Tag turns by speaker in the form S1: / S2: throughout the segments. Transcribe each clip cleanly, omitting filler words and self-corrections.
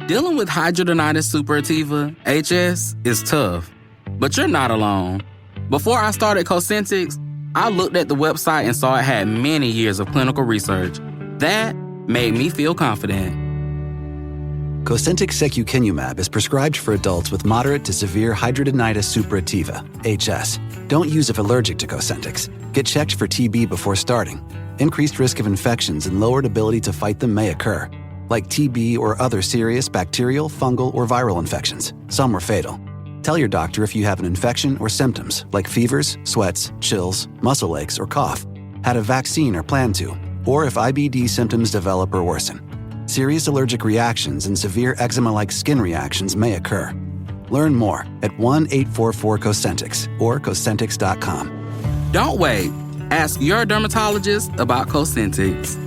S1: Dealing with hidradenitis suppurativa, HS, is tough, but you're not alone. Before I started Cosentyx, I looked at the website and saw it had many years of clinical research. That made me feel confident.
S2: Cosentyx secukinumab is prescribed for adults with moderate to severe hidradenitis suppurativa, HS. Don't use if allergic to Cosentyx. Get checked for TB before starting. Increased risk of infections and lowered ability to fight them may occur, like TB or other serious bacterial, fungal, or viral infections. Some were fatal. Tell your doctor if you have an infection or symptoms like fevers, sweats, chills, muscle aches, or cough, had a vaccine or plan to, or if IBD symptoms develop or worsen. Serious allergic reactions and severe eczema-like skin reactions may occur. Learn more at 1-844-COSENTYX or Cosentyx.com.
S1: Don't wait. Ask your dermatologist about Cosentyx.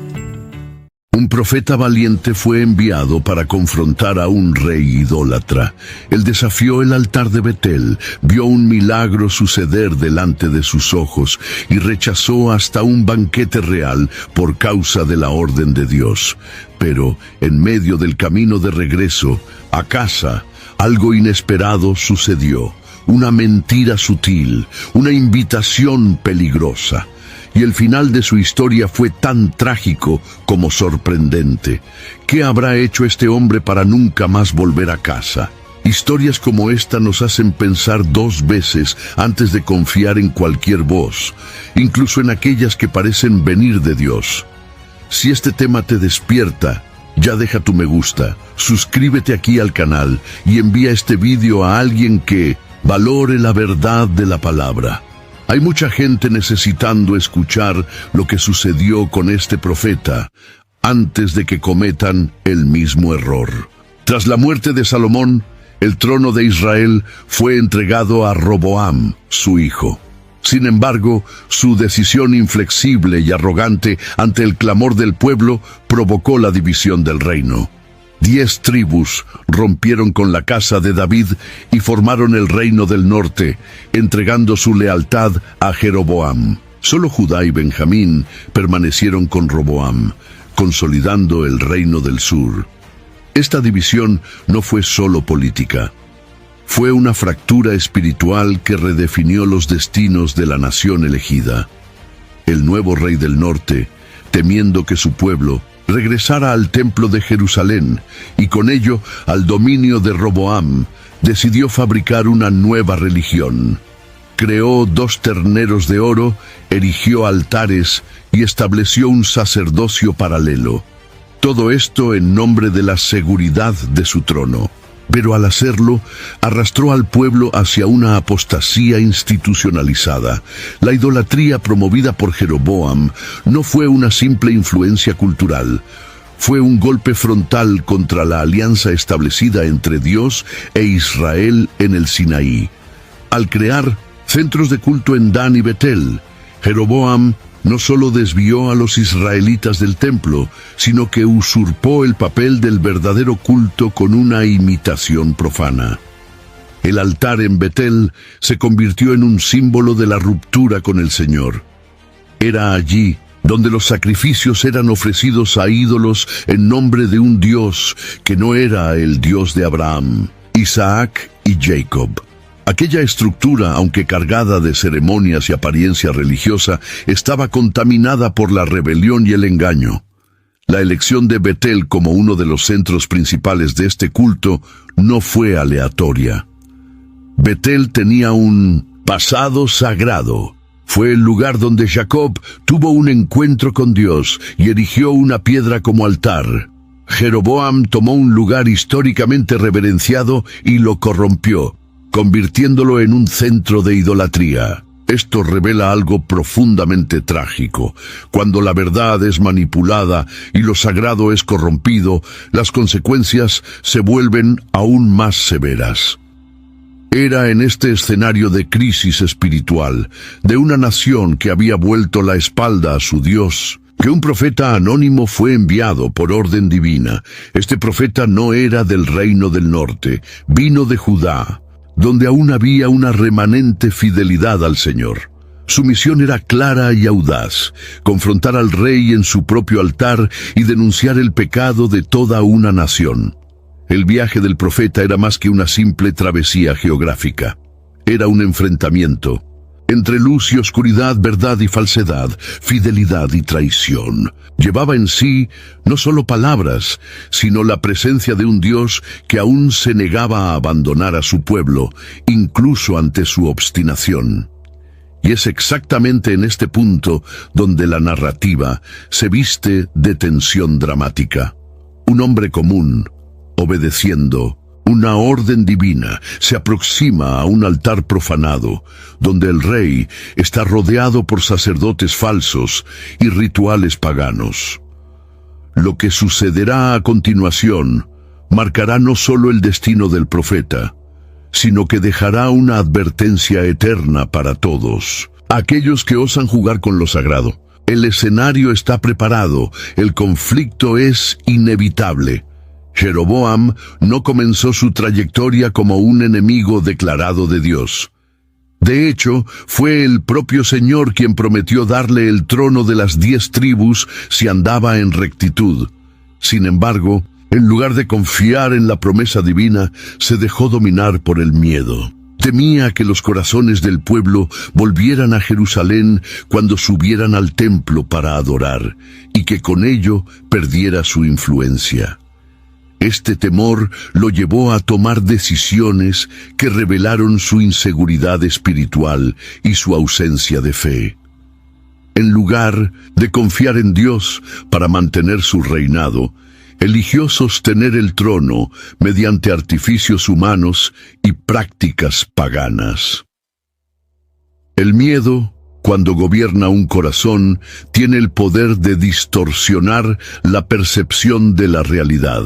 S3: Un profeta valiente fue enviado para confrontar a un rey idólatra. Él desafió el altar de Betel, vio un milagro suceder delante de sus ojos y rechazó hasta un banquete real por causa de la orden de Dios. Pero, en medio del camino de regreso a casa, algo inesperado sucedió. Una mentira sutil, una invitación peligrosa. Y el final de su historia fue tan trágico como sorprendente. ¿Qué habrá hecho este hombre para nunca más volver a casa? Historias como esta nos hacen pensar dos veces antes de confiar en cualquier voz, incluso en aquellas que parecen venir de Dios. Si este tema te despierta, ya deja tu me gusta, suscríbete aquí al canal y envía este vídeo a alguien que valore la verdad de la palabra. Hay mucha gente necesitando escuchar lo que sucedió con este profeta antes de que cometan el mismo error. Tras la muerte de Salomón, el trono de Israel fue entregado a Roboam, su hijo. Sin embargo, su decisión inflexible y arrogante ante el clamor del pueblo provocó la división del reino. 10 tribus rompieron con la casa de David y formaron el reino del norte, entregando su lealtad a Jeroboam. Solo Judá y Benjamín permanecieron con Roboam, consolidando el reino del sur. Esta división no fue solo política. Fue una fractura espiritual que redefinió los destinos de la nación elegida. El nuevo rey del norte, temiendo que su pueblo regresara al templo de Jerusalén y con ello al dominio de Roboam, decidió fabricar una nueva religión. Creó 2 terneros de oro, erigió altares y estableció un sacerdocio paralelo. Todo esto en nombre de la seguridad de su trono. Pero al hacerlo, arrastró al pueblo hacia una apostasía institucionalizada. La idolatría promovida por Jeroboam no fue una simple influencia cultural. Fue un golpe frontal contra la alianza establecida entre Dios e Israel en el Sinaí. Al crear centros de culto en Dan y Betel, Jeroboam no solo desvió a los israelitas del templo, sino que usurpó el papel del verdadero culto con una imitación profana. El altar en Betel se convirtió en un símbolo de la ruptura con el Señor. Era allí donde los sacrificios eran ofrecidos a ídolos en nombre de un Dios que no era el Dios de Abraham, Isaac y Jacob. Aquella estructura, aunque cargada de ceremonias y apariencia religiosa, estaba contaminada por la rebelión y el engaño. La elección de Betel como uno de los centros principales de este culto no fue aleatoria. Betel tenía un pasado sagrado. Fue el lugar donde Jacob tuvo un encuentro con Dios y erigió una piedra como altar. Jeroboam tomó un lugar históricamente reverenciado y lo corrompió, convirtiéndolo en un centro de idolatría. Esto revela algo profundamente trágico. Cuando la verdad es manipulada y lo sagrado es corrompido, las consecuencias se vuelven aún más severas. Era en este escenario de crisis espiritual, de una nación que había vuelto la espalda a su Dios, que un profeta anónimo fue enviado por orden divina. Este profeta no era del reino del norte, vino de Judá, donde aún había una remanente fidelidad al Señor. Su misión era clara y audaz: confrontar al rey en su propio altar y denunciar el pecado de toda una nación. El viaje del profeta era más que una simple travesía geográfica. Era un enfrentamiento entre luz y oscuridad, verdad y falsedad, fidelidad y traición. Llevaba en sí no solo palabras, sino la presencia de un Dios que aún se negaba a abandonar a su pueblo, incluso ante su obstinación. Y es exactamente en este punto donde la narrativa se viste de tensión dramática. Un hombre común, obedeciendo una orden divina, se aproxima a un altar profanado, donde el rey está rodeado por sacerdotes falsos y rituales paganos. Lo que sucederá a continuación marcará no solo el destino del profeta, sino que dejará una advertencia eterna para todos, aquellos que osan jugar con lo sagrado. El escenario está preparado, el conflicto es inevitable. Jeroboam no comenzó su trayectoria como un enemigo declarado de Dios. De hecho, fue el propio Señor quien prometió darle el trono de las 10 tribus si andaba en rectitud. Sin embargo, en lugar de confiar en la promesa divina, se dejó dominar por el miedo. Temía que los corazones del pueblo volvieran a Jerusalén cuando subieran al templo para adorar, y que con ello perdiera su influencia. Este temor lo llevó a tomar decisiones que revelaron su inseguridad espiritual y su ausencia de fe. En lugar de confiar en Dios para mantener su reinado, eligió sostener el trono mediante artificios humanos y prácticas paganas. El miedo, cuando gobierna un corazón, tiene el poder de distorsionar la percepción de la realidad.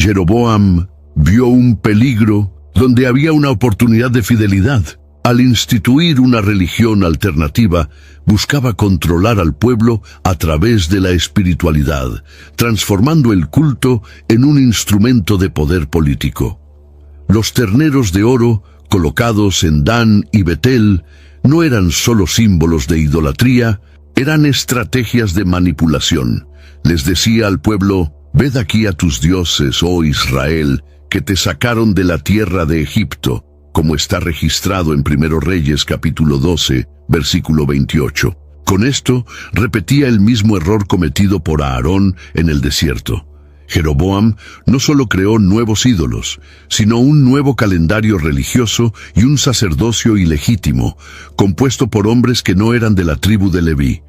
S3: Jeroboam vio un peligro donde había una oportunidad de fidelidad. Al instituir una religión alternativa, buscaba controlar al pueblo a través de la espiritualidad, transformando el culto en un instrumento de poder político. Los terneros de oro, colocados en Dan y Betel, no eran solo símbolos de idolatría, eran estrategias de manipulación. Les decía al pueblo: «Ved aquí a tus dioses, oh Israel, que te sacaron de la tierra de Egipto», como está registrado en 1 Reyes capítulo 12, versículo 28. Con esto, repetía el mismo error cometido por Aarón en el desierto. Jeroboam no solo creó nuevos ídolos, sino un nuevo calendario religioso y un sacerdocio ilegítimo, compuesto por hombres que no eran de la tribu de Leví.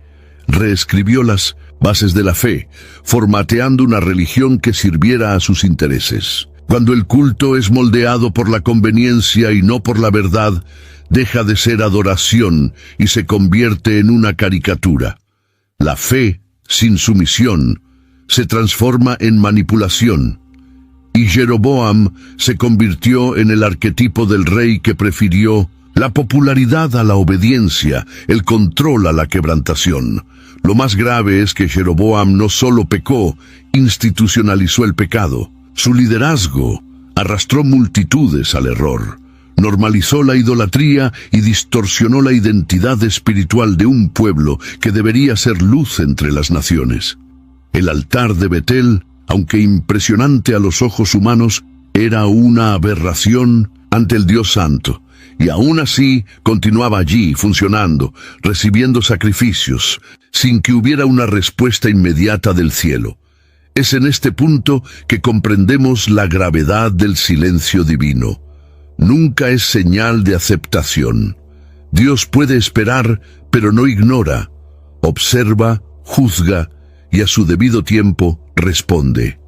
S3: Reescribió las bases de la fe, formateando una religión que sirviera a sus intereses. Cuando el culto es moldeado por la conveniencia y no por la verdad, deja de ser adoración y se convierte en una caricatura. La fe, sin sumisión, se transforma en manipulación. Y Jeroboam se convirtió en el arquetipo del rey que prefirió la popularidad a la obediencia, el control a la quebrantación. Lo más grave es que Jeroboam no solo pecó, institucionalizó el pecado. Su liderazgo arrastró multitudes al error, normalizó la idolatría y distorsionó la identidad espiritual de un pueblo que debería ser luz entre las naciones. El altar de Betel, aunque impresionante a los ojos humanos, era una aberración ante el Dios Santo, y aún así continuaba allí funcionando, recibiendo sacrificios, sin que hubiera una respuesta inmediata del cielo. Es en este punto que comprendemos la gravedad del silencio divino. Nunca es señal de aceptación. Dios puede esperar, pero no ignora. Observa, juzga y a su debido tiempo responde.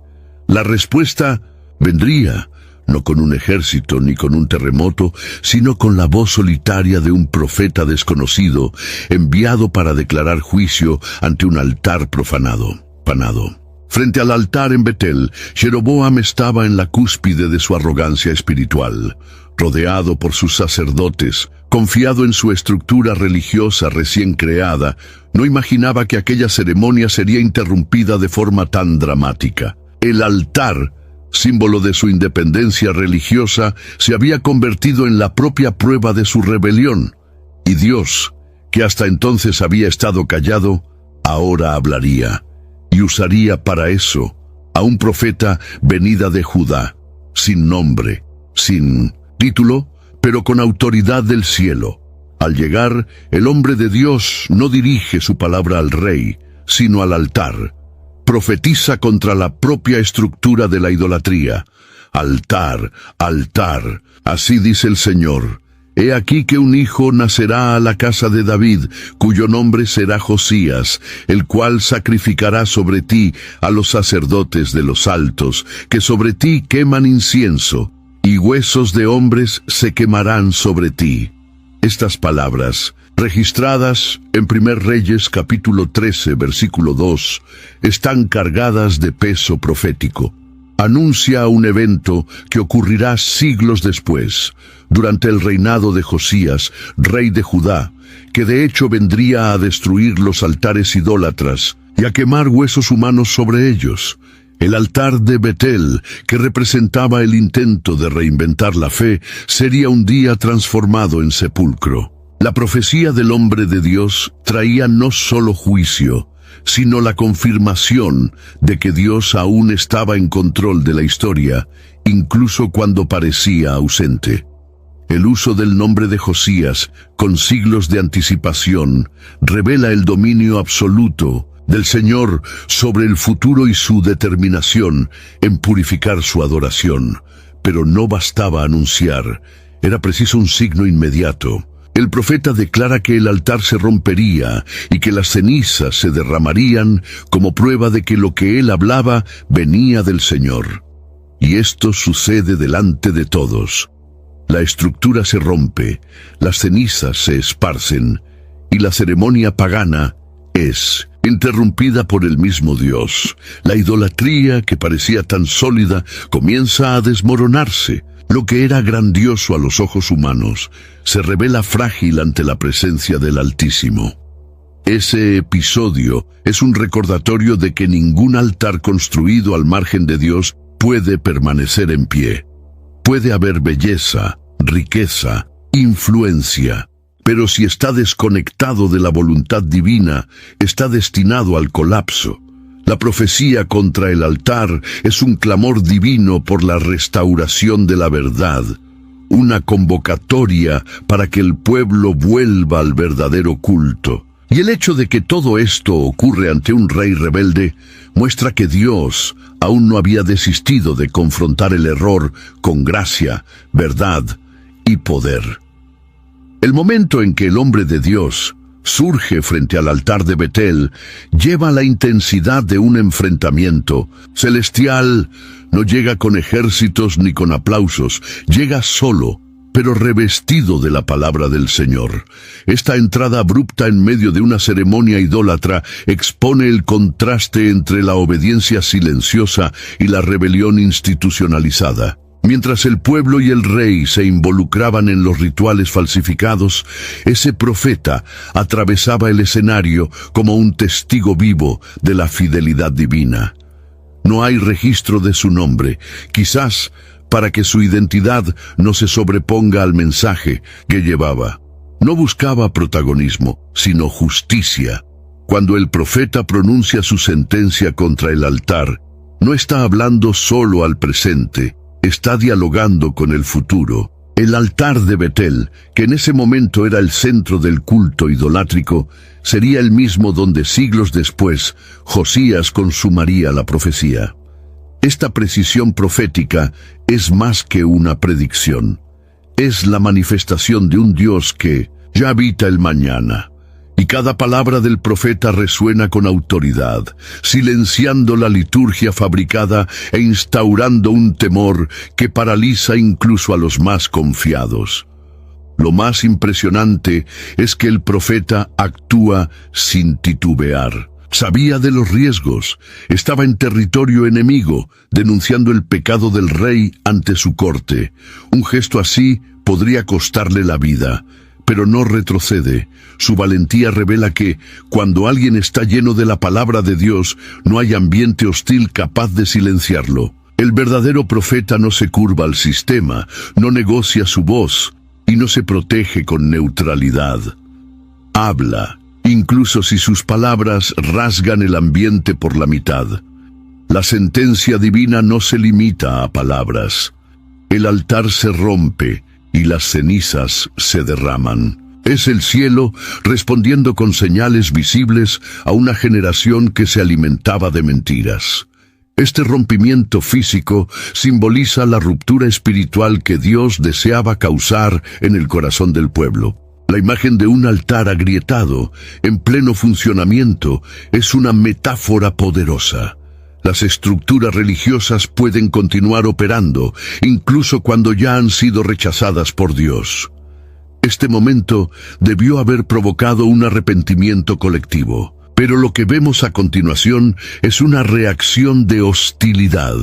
S3: La respuesta vendría, no con un ejército ni con un terremoto, sino con la voz solitaria de un profeta desconocido, enviado para declarar juicio ante un altar profanado. Frente al altar en Betel, Jeroboam estaba en la cúspide de su arrogancia espiritual. Rodeado por sus sacerdotes, confiado en su estructura religiosa recién creada, no imaginaba que aquella ceremonia sería interrumpida de forma tan dramática. El altar, símbolo de su independencia religiosa, se había convertido en la propia prueba de su rebelión. Y Dios, que hasta entonces había estado callado, ahora hablaría. Y usaría para eso a un profeta venida de Judá, sin nombre, sin título, pero con autoridad del cielo. Al llegar, el hombre de Dios no dirige su palabra al rey, sino al altar. Profetiza contra la propia estructura de la idolatría. Altar, altar, así dice el Señor. He aquí que un hijo nacerá a la casa de David, cuyo nombre será Josías, el cual sacrificará sobre ti a los sacerdotes de los altos, que sobre ti queman incienso, y huesos de hombres se quemarán sobre ti. Estas palabras, registradas en 1 Reyes capítulo 13, versículo 2, están cargadas de peso profético. Anuncia un evento que ocurrirá siglos después, durante el reinado de Josías, rey de Judá, que de hecho vendría a destruir los altares idólatras y a quemar huesos humanos sobre ellos. El altar de Betel, que representaba el intento de reinventar la fe, sería un día transformado en sepulcro. La profecía del hombre de Dios traía no solo juicio, sino la confirmación de que Dios aún estaba en control de la historia, incluso cuando parecía ausente. El uso del nombre de Josías, con siglos de anticipación, revela el dominio absoluto del Señor sobre el futuro y su determinación en purificar su adoración. Pero no bastaba anunciar, era preciso un signo inmediato. El profeta declara que el altar se rompería y que las cenizas se derramarían como prueba de que lo que él hablaba venía del Señor. Y esto sucede delante de todos. La estructura se rompe, las cenizas se esparcen, y la ceremonia pagana es interrumpida por el mismo Dios. La idolatría, que parecía tan sólida, comienza a desmoronarse. Lo que era grandioso a los ojos humanos se revela frágil ante la presencia del Altísimo. Ese episodio es un recordatorio de que ningún altar construido al margen de Dios puede permanecer en pie. Puede haber belleza, riqueza, influencia, pero si está desconectado de la voluntad divina, está destinado al colapso. La profecía contra el altar es un clamor divino por la restauración de la verdad, una convocatoria para que el pueblo vuelva al verdadero culto. Y el hecho de que todo esto ocurre ante un rey rebelde muestra que Dios aún no había desistido de confrontar el error con gracia, verdad y poder. El momento en que el hombre de Dios surge frente al altar de Betel lleva la intensidad de un enfrentamiento celestial. No llega con ejércitos ni con aplausos, llega solo, pero revestido de la palabra del Señor. Esta entrada abrupta en medio de una ceremonia idólatra expone el contraste entre la obediencia silenciosa y la rebelión institucionalizada. Mientras el pueblo y el rey se involucraban en los rituales falsificados, ese profeta atravesaba el escenario como un testigo vivo de la fidelidad divina. No hay registro de su nombre, quizás para que su identidad no se sobreponga al mensaje que llevaba. No buscaba protagonismo, sino justicia. Cuando el profeta pronuncia su sentencia contra el altar, no está hablando solo al presente, está dialogando con el futuro. El altar de Betel, que en ese momento era el centro del culto idolátrico, sería el mismo donde siglos después Josías consumaría la profecía. Esta precisión profética es más que una predicción. Es la manifestación de un Dios que ya habita el mañana. Y cada palabra del profeta resuena con autoridad, silenciando la liturgia fabricada e instaurando un temor que paraliza incluso a los más confiados. Lo más impresionante es que el profeta actúa sin titubear. Sabía de los riesgos, estaba en territorio enemigo, denunciando el pecado del rey ante su corte. Un gesto así podría costarle la vida, pero no retrocede. Su valentía revela que, cuando alguien está lleno de la palabra de Dios, no hay ambiente hostil capaz de silenciarlo. El verdadero profeta no se curva al sistema, no negocia su voz y no se protege con neutralidad. Habla, incluso si sus palabras rasgan el ambiente por la mitad. La sentencia divina no se limita a palabras. El altar se rompe y las cenizas se derraman. Es el cielo respondiendo con señales visibles a una generación que se alimentaba de mentiras. Este rompimiento físico simboliza la ruptura espiritual que Dios deseaba causar en el corazón del pueblo. La imagen de un altar agrietado, en pleno funcionamiento, es una metáfora poderosa. Las estructuras religiosas pueden continuar operando, incluso cuando ya han sido rechazadas por Dios. Este momento debió haber provocado un arrepentimiento colectivo, pero lo que vemos a continuación es una reacción de hostilidad.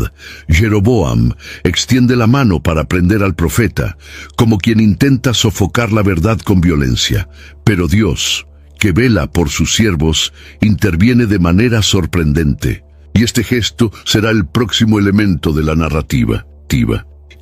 S3: Jeroboam extiende la mano para prender al profeta, como quien intenta sofocar la verdad con violencia, pero Dios, que vela por sus siervos, interviene de manera sorprendente. Y este gesto será el próximo elemento de la narrativa.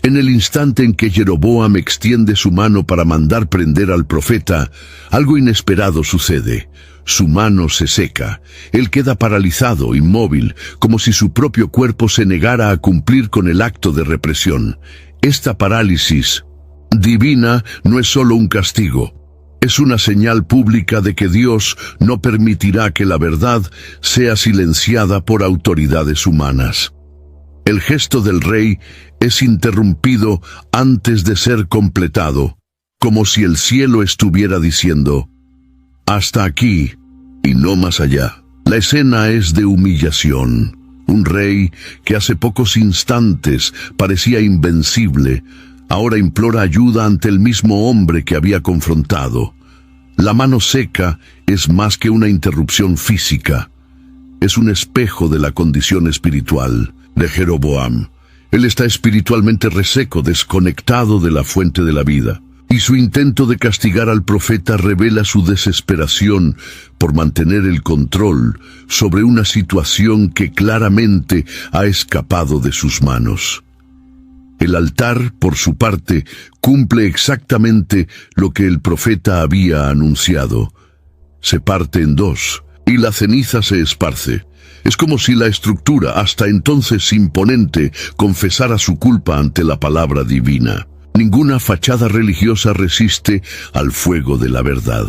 S3: En el instante en que Jeroboam extiende su mano para mandar prender al profeta, algo inesperado sucede. Su mano se seca. Él queda paralizado, inmóvil, como si su propio cuerpo se negara a cumplir con el acto de represión. Esta parálisis divina no es solo un castigo. Es una señal pública de que Dios no permitirá que la verdad sea silenciada por autoridades humanas. El gesto del rey es interrumpido antes de ser completado, como si el cielo estuviera diciendo: hasta aquí y no más allá. La escena es de humillación. Un rey que hace pocos instantes parecía invencible, ahora implora ayuda ante el mismo hombre que había confrontado. La mano seca es más que una interrupción física. Es un espejo de la condición espiritual de Jeroboam. Él está espiritualmente reseco, desconectado de la fuente de la vida. Y su intento de castigar al profeta revela su desesperación por mantener el control sobre una situación que claramente ha escapado de sus manos. El altar, por su parte, cumple exactamente lo que el profeta había anunciado. Se parte en dos, y la ceniza se esparce. Es como si la estructura, hasta entonces imponente, confesara su culpa ante la palabra divina. Ninguna fachada religiosa resiste al fuego de la verdad.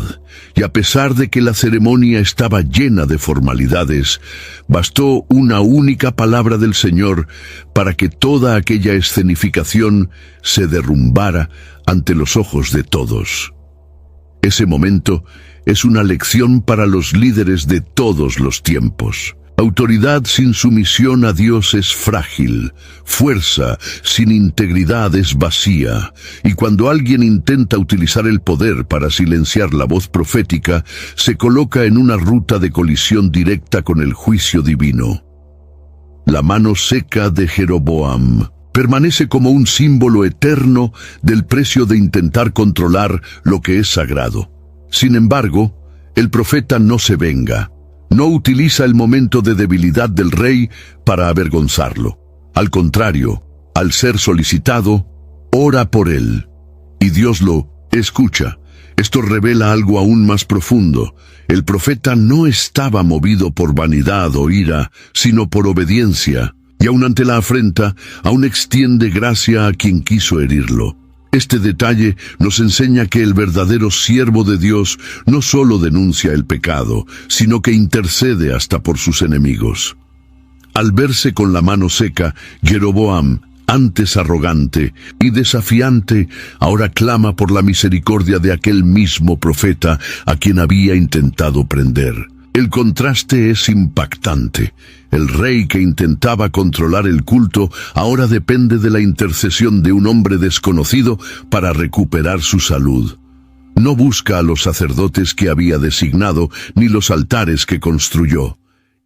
S3: Y a pesar de que la ceremonia estaba llena de formalidades, bastó una única palabra del Señor para que toda aquella escenificación se derrumbara ante los ojos de todos. Ese momento es una lección para los líderes de todos los tiempos. Autoridad sin sumisión a Dios es frágil, fuerza sin integridad es vacía, y cuando alguien intenta utilizar el poder para silenciar la voz profética, se coloca en una ruta de colisión directa con el juicio divino. La mano seca de Jeroboam permanece como un símbolo eterno del precio de intentar controlar lo que es sagrado. Sin embargo, el profeta no se venga. No utiliza el momento de debilidad del rey para avergonzarlo. Al contrario, al ser solicitado, ora por él. Y Dios lo escucha. Esto revela algo aún más profundo. El profeta no estaba movido por vanidad o ira, sino por obediencia. Y aun ante la afrenta, aún extiende gracia a quien quiso herirlo. Este detalle nos enseña que el verdadero siervo de Dios no solo denuncia el pecado, sino que intercede hasta por sus enemigos. Al verse con la mano seca, Jeroboam, antes arrogante y desafiante, ahora clama por la misericordia de aquel mismo profeta a quien había intentado prender. El contraste es impactante. El rey que intentaba controlar el culto ahora depende de la intercesión de un hombre desconocido para recuperar su salud. No busca a los sacerdotes que había designado ni los altares que construyó.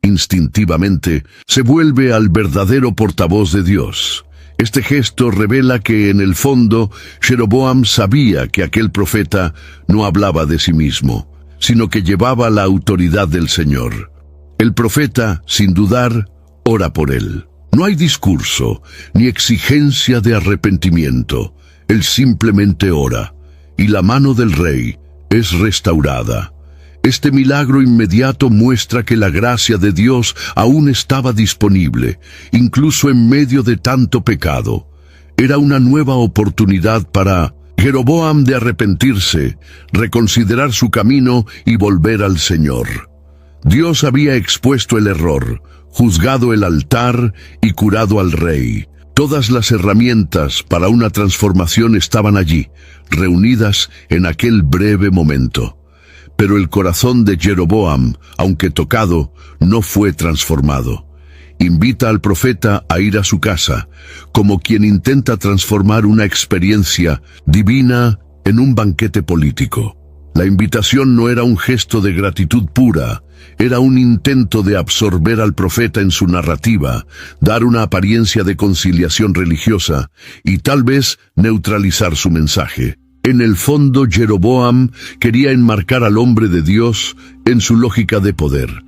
S3: Instintivamente se vuelve al verdadero portavoz de Dios. Este gesto revela que en el fondo Jeroboam sabía que aquel profeta no hablaba de sí mismo, sino que llevaba la autoridad del Señor. El profeta, sin dudar, ora por él. No hay discurso, ni exigencia de arrepentimiento. Él simplemente ora, y la mano del rey es restaurada. Este milagro inmediato muestra que la gracia de Dios aún estaba disponible, incluso en medio de tanto pecado. Era una nueva oportunidad para Jeroboam de arrepentirse, reconsiderar su camino y volver al Señor. Dios había expuesto el error, juzgado el altar y curado al rey. Todas las herramientas para una transformación estaban allí, reunidas en aquel breve momento. Pero el corazón de Jeroboam, aunque tocado, no fue transformado. Invita al profeta a ir a su casa, como quien intenta transformar una experiencia divina en un banquete político. La invitación no era un gesto de gratitud pura, era un intento de absorber al profeta en su narrativa, dar una apariencia de conciliación religiosa y tal vez neutralizar su mensaje. En el fondo, Jeroboam quería enmarcar al hombre de Dios en su lógica de poder.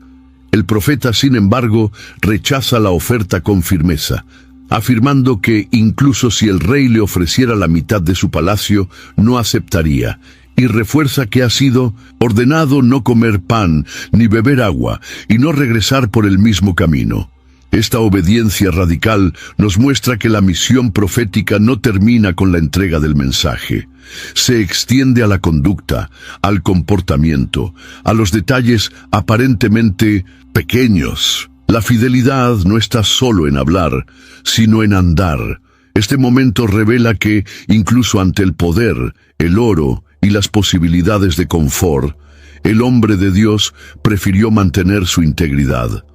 S3: El profeta, sin embargo, rechaza la oferta con firmeza, afirmando que incluso si el rey le ofreciera la mitad de su palacio, no aceptaría, y refuerza que ha sido ordenado no comer pan ni beber agua y no regresar por el mismo camino. Esta obediencia radical nos muestra que la misión profética no termina con la entrega del mensaje. Se extiende a la conducta, al comportamiento, a los detalles aparentemente pequeños. La fidelidad no está solo en hablar, sino en andar. Este momento revela que, incluso ante el poder, el oro y las posibilidades de confort, el hombre de Dios prefirió mantener su integridad.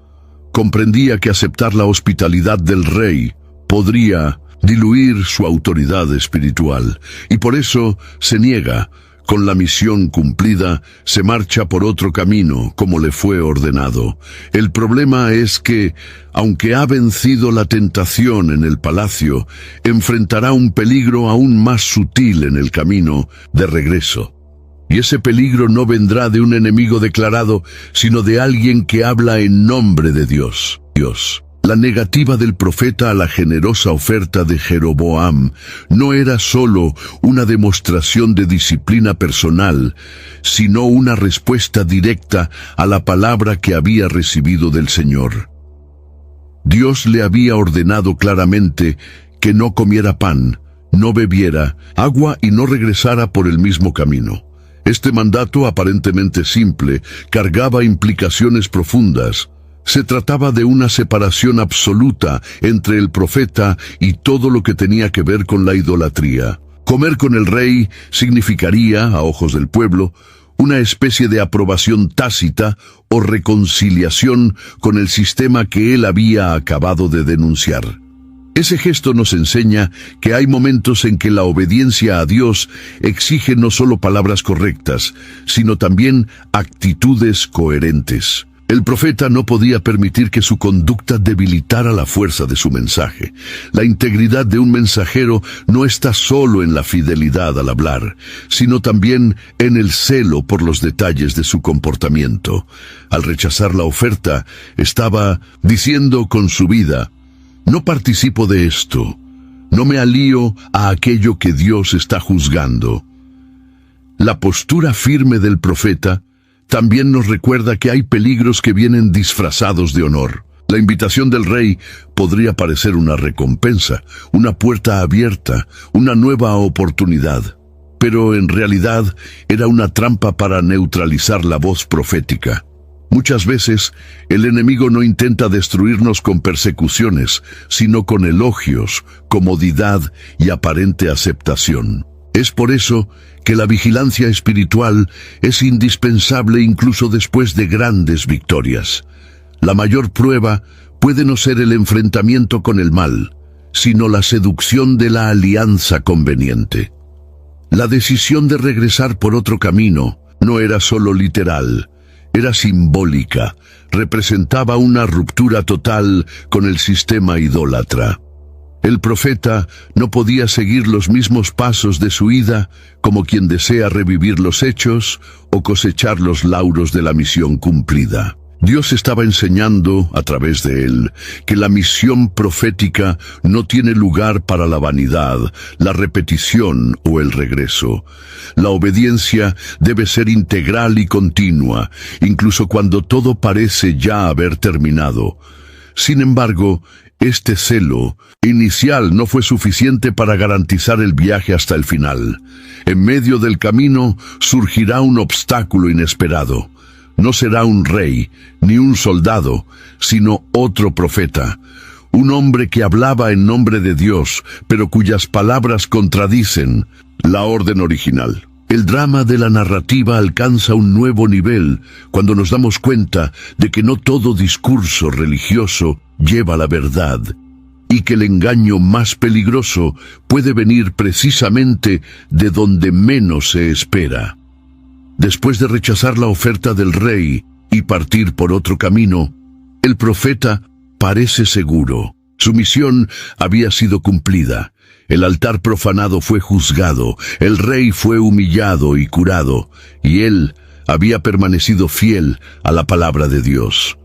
S3: Comprendía que aceptar la hospitalidad del rey podría diluir su autoridad espiritual, y por eso se niega. Con la misión cumplida, se marcha por otro camino, como le fue ordenado. El problema es que, aunque ha vencido la tentación en el palacio, enfrentará un peligro aún más sutil en el camino de regreso. Y ese peligro no vendrá de un enemigo declarado, sino de alguien que habla en nombre de Dios. La negativa del profeta a la generosa oferta de Jeroboam no era solo una demostración de disciplina personal, sino una respuesta directa a la palabra que había recibido del Señor. Dios le había ordenado claramente que no comiera pan, no bebiera agua y no regresara por el mismo camino. Este mandato, aparentemente simple, cargaba implicaciones profundas. Se trataba de una separación absoluta entre el profeta y todo lo que tenía que ver con la idolatría. Comer con el rey significaría, a ojos del pueblo, una especie de aprobación tácita o reconciliación con el sistema que él había acabado de denunciar. Ese gesto nos enseña que hay momentos en que la obediencia a Dios exige no solo palabras correctas, sino también actitudes coherentes. El profeta no podía permitir que su conducta debilitara la fuerza de su mensaje. La integridad de un mensajero no está solo en la fidelidad al hablar, sino también en el celo por los detalles de su comportamiento. Al rechazar la oferta, estaba diciendo con su vida: no participo de esto, no me alío a aquello que Dios está juzgando. La postura firme del profeta también nos recuerda que hay peligros que vienen disfrazados de honor. La invitación del rey podría parecer una recompensa, una puerta abierta, una nueva oportunidad, pero en realidad era una trampa para neutralizar la voz profética. Muchas veces, el enemigo no intenta destruirnos con persecuciones, sino con elogios, comodidad y aparente aceptación. Es por eso que la vigilancia espiritual es indispensable incluso después de grandes victorias. La mayor prueba puede no ser el enfrentamiento con el mal, sino la seducción de la alianza conveniente. La decisión de regresar por otro camino no era solo literal, era simbólica, representaba una ruptura total con el sistema idólatra. El profeta no podía seguir los mismos pasos de su ida como quien desea revivir los hechos o cosechar los lauros de la misión cumplida. Dios estaba enseñando, a través de él, que la misión profética no tiene lugar para la vanidad, la repetición o el regreso. La obediencia debe ser integral y continua, incluso cuando todo parece ya haber terminado. Sin embargo, este celo inicial no fue suficiente para garantizar el viaje hasta el final. En medio del camino surgirá un obstáculo inesperado. No será un rey, ni un soldado, sino otro profeta. Un hombre que hablaba en nombre de Dios, pero cuyas palabras contradicen la orden original. El drama de la narrativa alcanza un nuevo nivel cuando nos damos cuenta de que no todo discurso religioso lleva la verdad, y que el engaño más peligroso puede venir precisamente de donde menos se espera. Después de rechazar la oferta del rey y partir por otro camino, el profeta parece seguro. Su misión había sido cumplida. El altar profanado fue juzgado, el rey fue humillado y curado, y él había permanecido fiel a la palabra de Dios.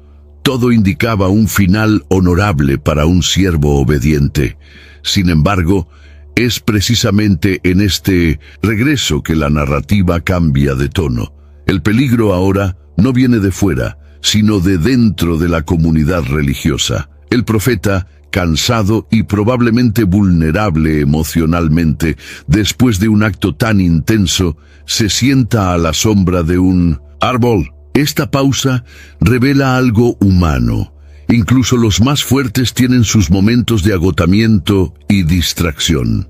S3: Todo indicaba un final honorable para un siervo obediente. Sin embargo, es precisamente en este regreso que la narrativa cambia de tono. El peligro ahora no viene de fuera, sino de dentro de la comunidad religiosa. El profeta, cansado y probablemente vulnerable emocionalmente, después de un acto tan intenso, se sienta a la sombra de un árbol. Esta pausa revela algo humano. Incluso los más fuertes tienen sus momentos de agotamiento y distracción.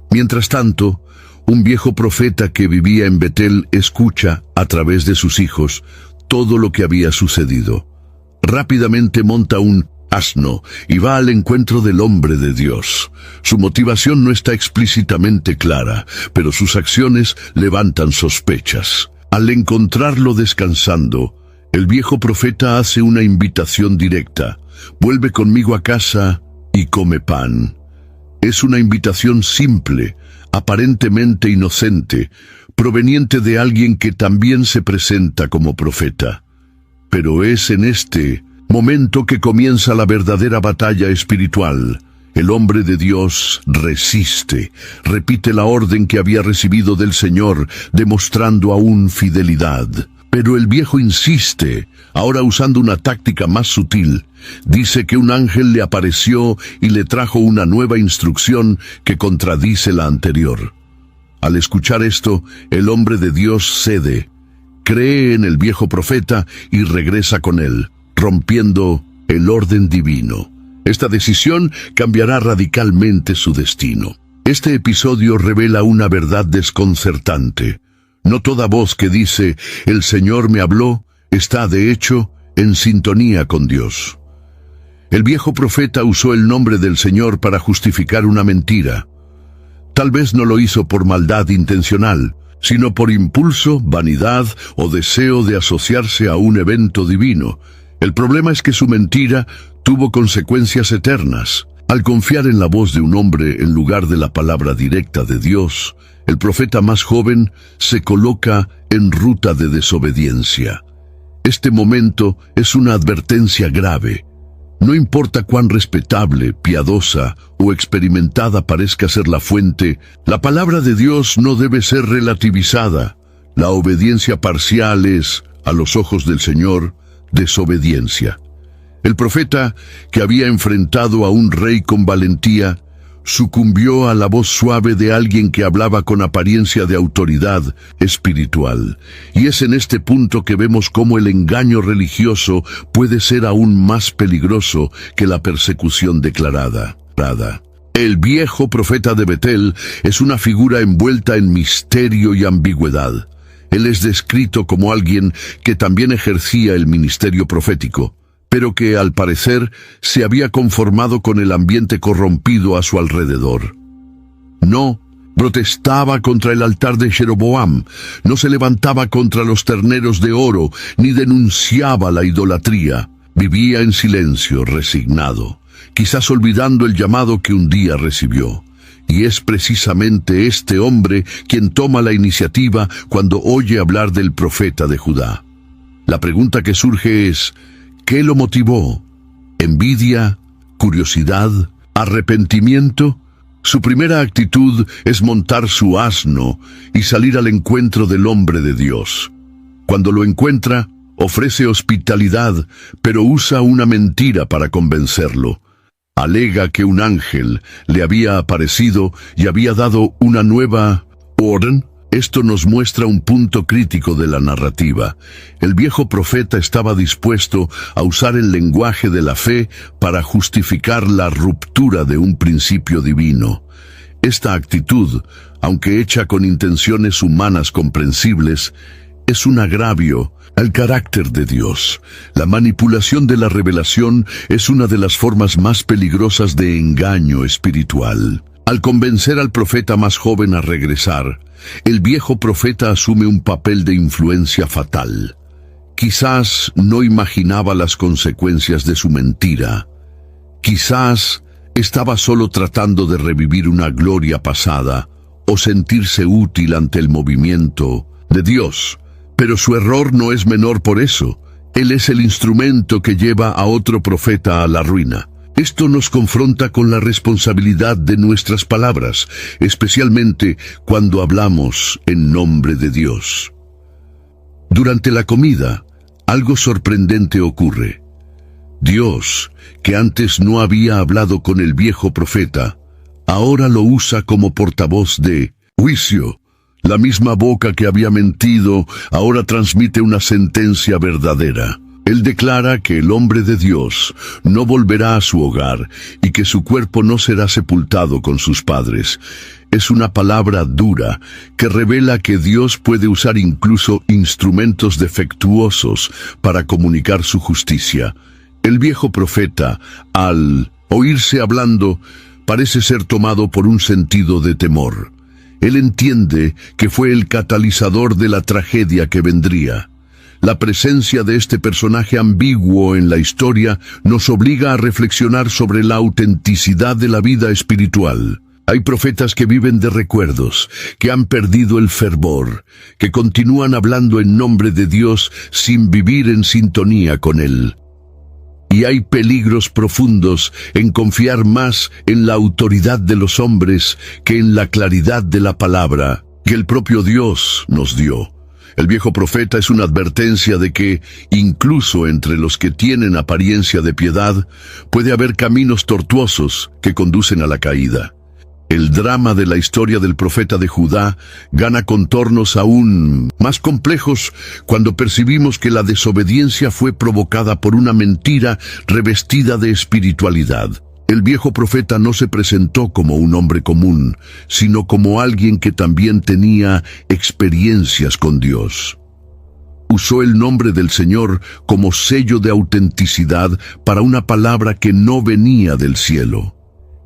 S3: Mientras tanto, un viejo profeta que vivía en Betel escucha, a través de sus hijos, todo lo que había sucedido. Rápidamente monta un asno y va al encuentro del hombre de Dios. Su motivación no está explícitamente clara, pero sus acciones levantan sospechas. Al encontrarlo descansando, el viejo profeta hace una invitación directa: vuelve conmigo a casa y come pan. Es una invitación simple, aparentemente inocente, proveniente de alguien que también se presenta como profeta. Pero es en este momento que comienza la verdadera batalla espiritual. El hombre de Dios resiste, repite la orden que había recibido del Señor, demostrando aún fidelidad. Pero el viejo insiste, ahora usando una táctica más sutil. Dice que un ángel le apareció y le trajo una nueva instrucción que contradice la anterior. Al escuchar esto, el hombre de Dios cede, cree en el viejo profeta y regresa con él, rompiendo el orden divino. Esta decisión cambiará radicalmente su destino. Este episodio revela una verdad desconcertante. No toda voz que dice «El Señor me habló» está, de hecho, en sintonía con Dios. El viejo profeta usó el nombre del Señor para justificar una mentira. Tal vez no lo hizo por maldad intencional, sino por impulso, vanidad o deseo de asociarse a un evento divino. El problema es que su mentira tuvo consecuencias eternas. Al confiar en la voz de un hombre en lugar de la palabra directa de Dios, el profeta más joven se coloca en ruta de desobediencia. Este momento es una advertencia grave. No importa cuán respetable, piadosa o experimentada parezca ser la fuente, la palabra de Dios no debe ser relativizada. La obediencia parcial es, a los ojos del Señor, desobediencia. El profeta, que había enfrentado a un rey con valentía, sucumbió a la voz suave de alguien que hablaba con apariencia de autoridad espiritual. Y es en este punto que vemos cómo el engaño religioso puede ser aún más peligroso que la persecución declarada. El viejo profeta de Betel es una figura envuelta en misterio y ambigüedad. Él es descrito como alguien que también ejercía el ministerio profético, pero que al parecer se había conformado con el ambiente corrompido a su alrededor. No protestaba contra el altar de Jeroboam, no se levantaba contra los terneros de oro, ni denunciaba la idolatría. Vivía en silencio, resignado, quizás olvidando el llamado que un día recibió. Y es precisamente este hombre quien toma la iniciativa cuando oye hablar del profeta de Judá. La pregunta que surge es: ¿Qué lo motivó? ¿Envidia? ¿Curiosidad? ¿Arrepentimiento? Su primera actitud es montar su asno y salir al encuentro del hombre de Dios. Cuando lo encuentra, ofrece hospitalidad, pero usa una mentira para convencerlo. Alega que un ángel le había aparecido y había dado una nueva orden. Esto nos muestra un punto crítico de la narrativa. El viejo profeta estaba dispuesto a usar el lenguaje de la fe para justificar la ruptura de un principio divino. Esta actitud, aunque hecha con intenciones humanas comprensibles, es un agravio al carácter de Dios. La manipulación de la revelación es una de las formas más peligrosas de engaño espiritual. Al convencer al profeta más joven a regresar, el viejo profeta asume un papel de influencia fatal. Quizás no imaginaba las consecuencias de su mentira. Quizás estaba solo tratando de revivir una gloria pasada o sentirse útil ante el movimiento de Dios. Pero su error no es menor por eso. Él es el instrumento que lleva a otro profeta a la ruina. Esto nos confronta con la responsabilidad de nuestras palabras, especialmente cuando hablamos en nombre de Dios. Durante la comida, algo sorprendente ocurre. Dios, que antes no había hablado con el viejo profeta, ahora lo usa como portavoz de juicio. La misma boca que había mentido ahora transmite una sentencia verdadera. Él declara que el hombre de Dios no volverá a su hogar y que su cuerpo no será sepultado con sus padres. Es una palabra dura que revela que Dios puede usar incluso instrumentos defectuosos para comunicar su justicia. El viejo profeta, al oírse hablando, parece ser tomado por un sentido de temor. Él entiende que fue el catalizador de la tragedia que vendría. La presencia de este personaje ambiguo en la historia nos obliga a reflexionar sobre la autenticidad de la vida espiritual. Hay profetas que viven de recuerdos, que han perdido el fervor, que continúan hablando en nombre de Dios sin vivir en sintonía con Él. Y hay peligros profundos en confiar más en la autoridad de los hombres que en la claridad de la palabra que el propio Dios nos dio. El viejo profeta es una advertencia de que, incluso entre los que tienen apariencia de piedad, puede haber caminos tortuosos que conducen a la caída. El drama de la historia del profeta de Judá gana contornos aún más complejos cuando percibimos que la desobediencia fue provocada por una mentira revestida de espiritualidad. El viejo profeta no se presentó como un hombre común, sino como alguien que también tenía experiencias con Dios. Usó el nombre del Señor como sello de autenticidad para una palabra que no venía del cielo.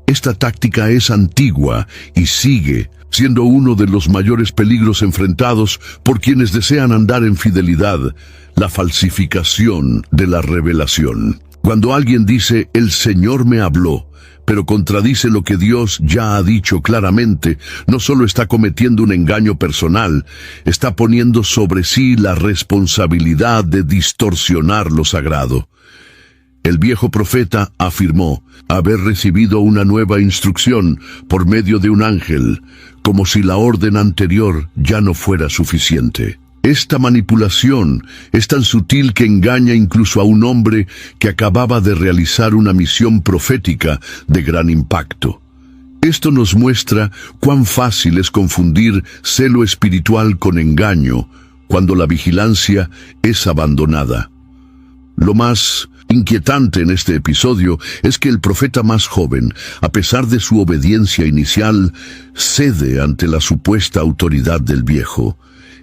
S3: Esta táctica es antigua y sigue siendo uno de los mayores peligros enfrentados por quienes desean andar en fidelidad, la falsificación de la revelación. Cuando alguien dice, el Señor me habló, pero contradice lo que Dios ya ha dicho claramente, no solo está cometiendo un engaño personal, está poniendo sobre sí la responsabilidad de distorsionar lo sagrado. El viejo profeta afirmó haber recibido una nueva instrucción por medio de un ángel, como si la orden anterior ya no fuera suficiente. Esta manipulación es tan sutil que engaña incluso a un hombre que acababa de realizar una misión profética de gran impacto. Esto nos muestra cuán fácil es confundir celo espiritual con engaño cuando la vigilancia es abandonada. Lo más inquietante en este episodio es que el profeta más joven, a pesar de su obediencia inicial, cede ante la supuesta autoridad del viejo.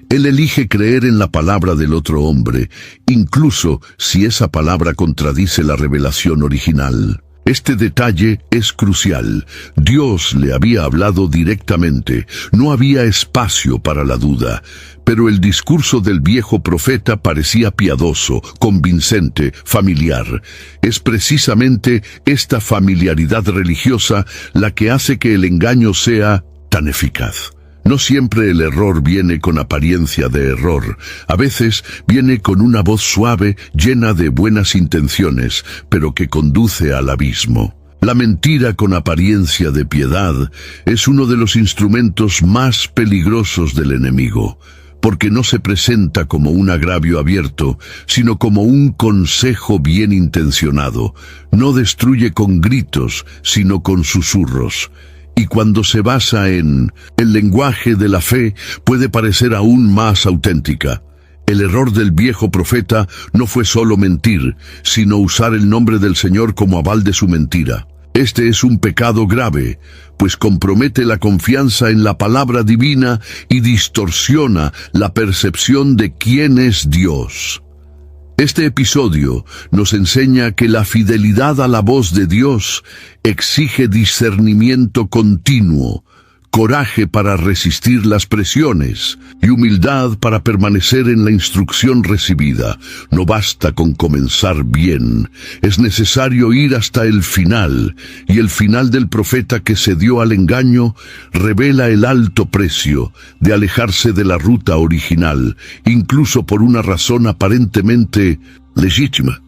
S3: Él elige creer en la palabra del otro hombre, incluso si esa palabra contradice la revelación original. Este detalle es crucial. Dios le había hablado directamente, no había espacio para la duda, pero el discurso del viejo profeta parecía piadoso, convincente, familiar. Es precisamente esta familiaridad religiosa la que hace que el engaño sea tan eficaz. No siempre el error viene con apariencia de error. A veces viene con una voz suave, llena de buenas intenciones, pero que conduce al abismo. La mentira con apariencia de piedad es uno de los instrumentos más peligrosos del enemigo, porque no se presenta como un agravio abierto, sino como un consejo bien intencionado. No destruye con gritos, sino con susurros. Y cuando se basa en el lenguaje de la fe, puede parecer aún más auténtica. El error del viejo profeta no fue solo mentir, sino usar el nombre del Señor como aval de su mentira. Este es un pecado grave, pues compromete la confianza en la palabra divina y distorsiona la percepción de quién es Dios. Este episodio nos enseña que la fidelidad a la voz de Dios exige discernimiento continuo, coraje para resistir las presiones y humildad para permanecer en la instrucción recibida. No basta con comenzar bien, es necesario ir hasta el final, y el final del profeta que se dio al engaño revela el alto precio de alejarse de la ruta original, incluso por una razón aparentemente legítima.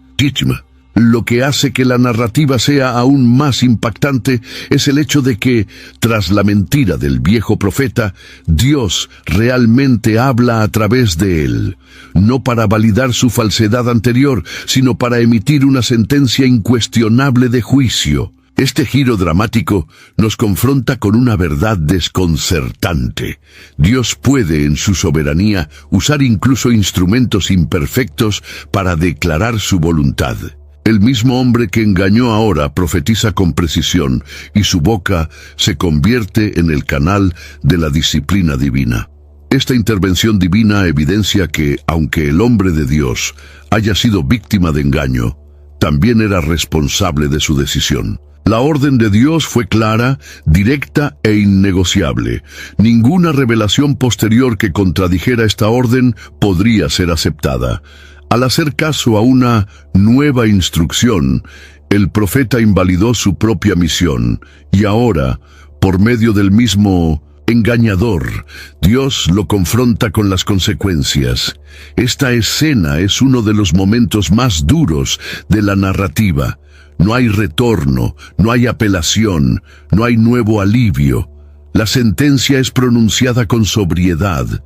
S3: Lo que hace que la narrativa sea aún más impactante es el hecho de que, tras la mentira del viejo profeta, Dios realmente habla a través de él, no para validar su falsedad anterior, sino para emitir una sentencia incuestionable de juicio. Este giro dramático nos confronta con una verdad desconcertante. Dios puede, en su soberanía, usar incluso instrumentos imperfectos para declarar su voluntad. El mismo hombre que engañó ahora profetiza con precisión, y su boca se convierte en el canal de la disciplina divina. Esta intervención divina evidencia que, aunque el hombre de Dios haya sido víctima de engaño, también era responsable de su decisión. La orden de Dios fue clara, directa e innegociable. Ninguna revelación posterior que contradijera esta orden podría ser aceptada. Al hacer caso a una nueva instrucción, el profeta invalidó su propia misión, y ahora, por medio del mismo engañador, Dios lo confronta con las consecuencias. Esta escena es uno de los momentos más duros de la narrativa. No hay retorno, no hay apelación, no hay nuevo alivio. La sentencia es pronunciada con sobriedad.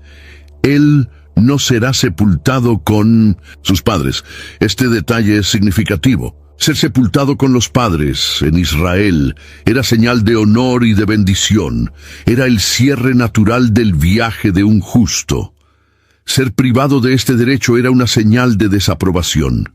S3: Él no será sepultado con sus padres. Este detalle es significativo. Ser sepultado con los padres en Israel era señal de honor y de bendición. Era el cierre natural del viaje de un justo. Ser privado de este derecho era una señal de desaprobación.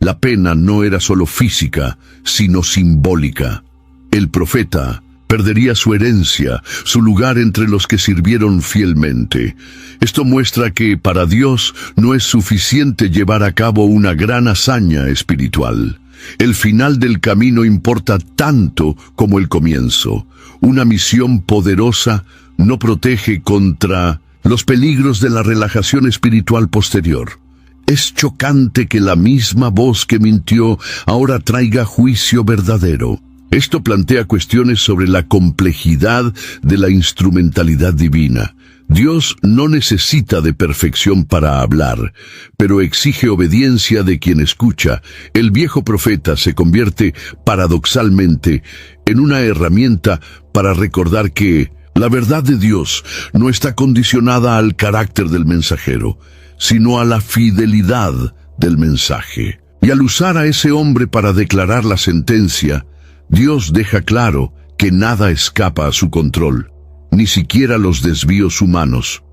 S3: La pena no era solo física, sino simbólica. El profeta perdería su herencia, su lugar entre los que sirvieron fielmente. Esto muestra que para Dios no es suficiente llevar a cabo una gran hazaña espiritual. El final del camino importa tanto como el comienzo. Una misión poderosa no protege contra los peligros de la relajación espiritual posterior. Es chocante que la misma voz que mintió ahora traiga juicio verdadero. Esto plantea cuestiones sobre la complejidad de la instrumentalidad divina. Dios no necesita de perfección para hablar, pero exige obediencia de quien escucha. El viejo profeta se convierte, paradoxalmente, en una herramienta para recordar que la verdad de Dios no está condicionada al carácter del mensajero, sino a la fidelidad del mensaje. Y al usar a ese hombre para declarar la sentencia, Dios deja claro que nada escapa a su control, ni siquiera los desvíos humanos.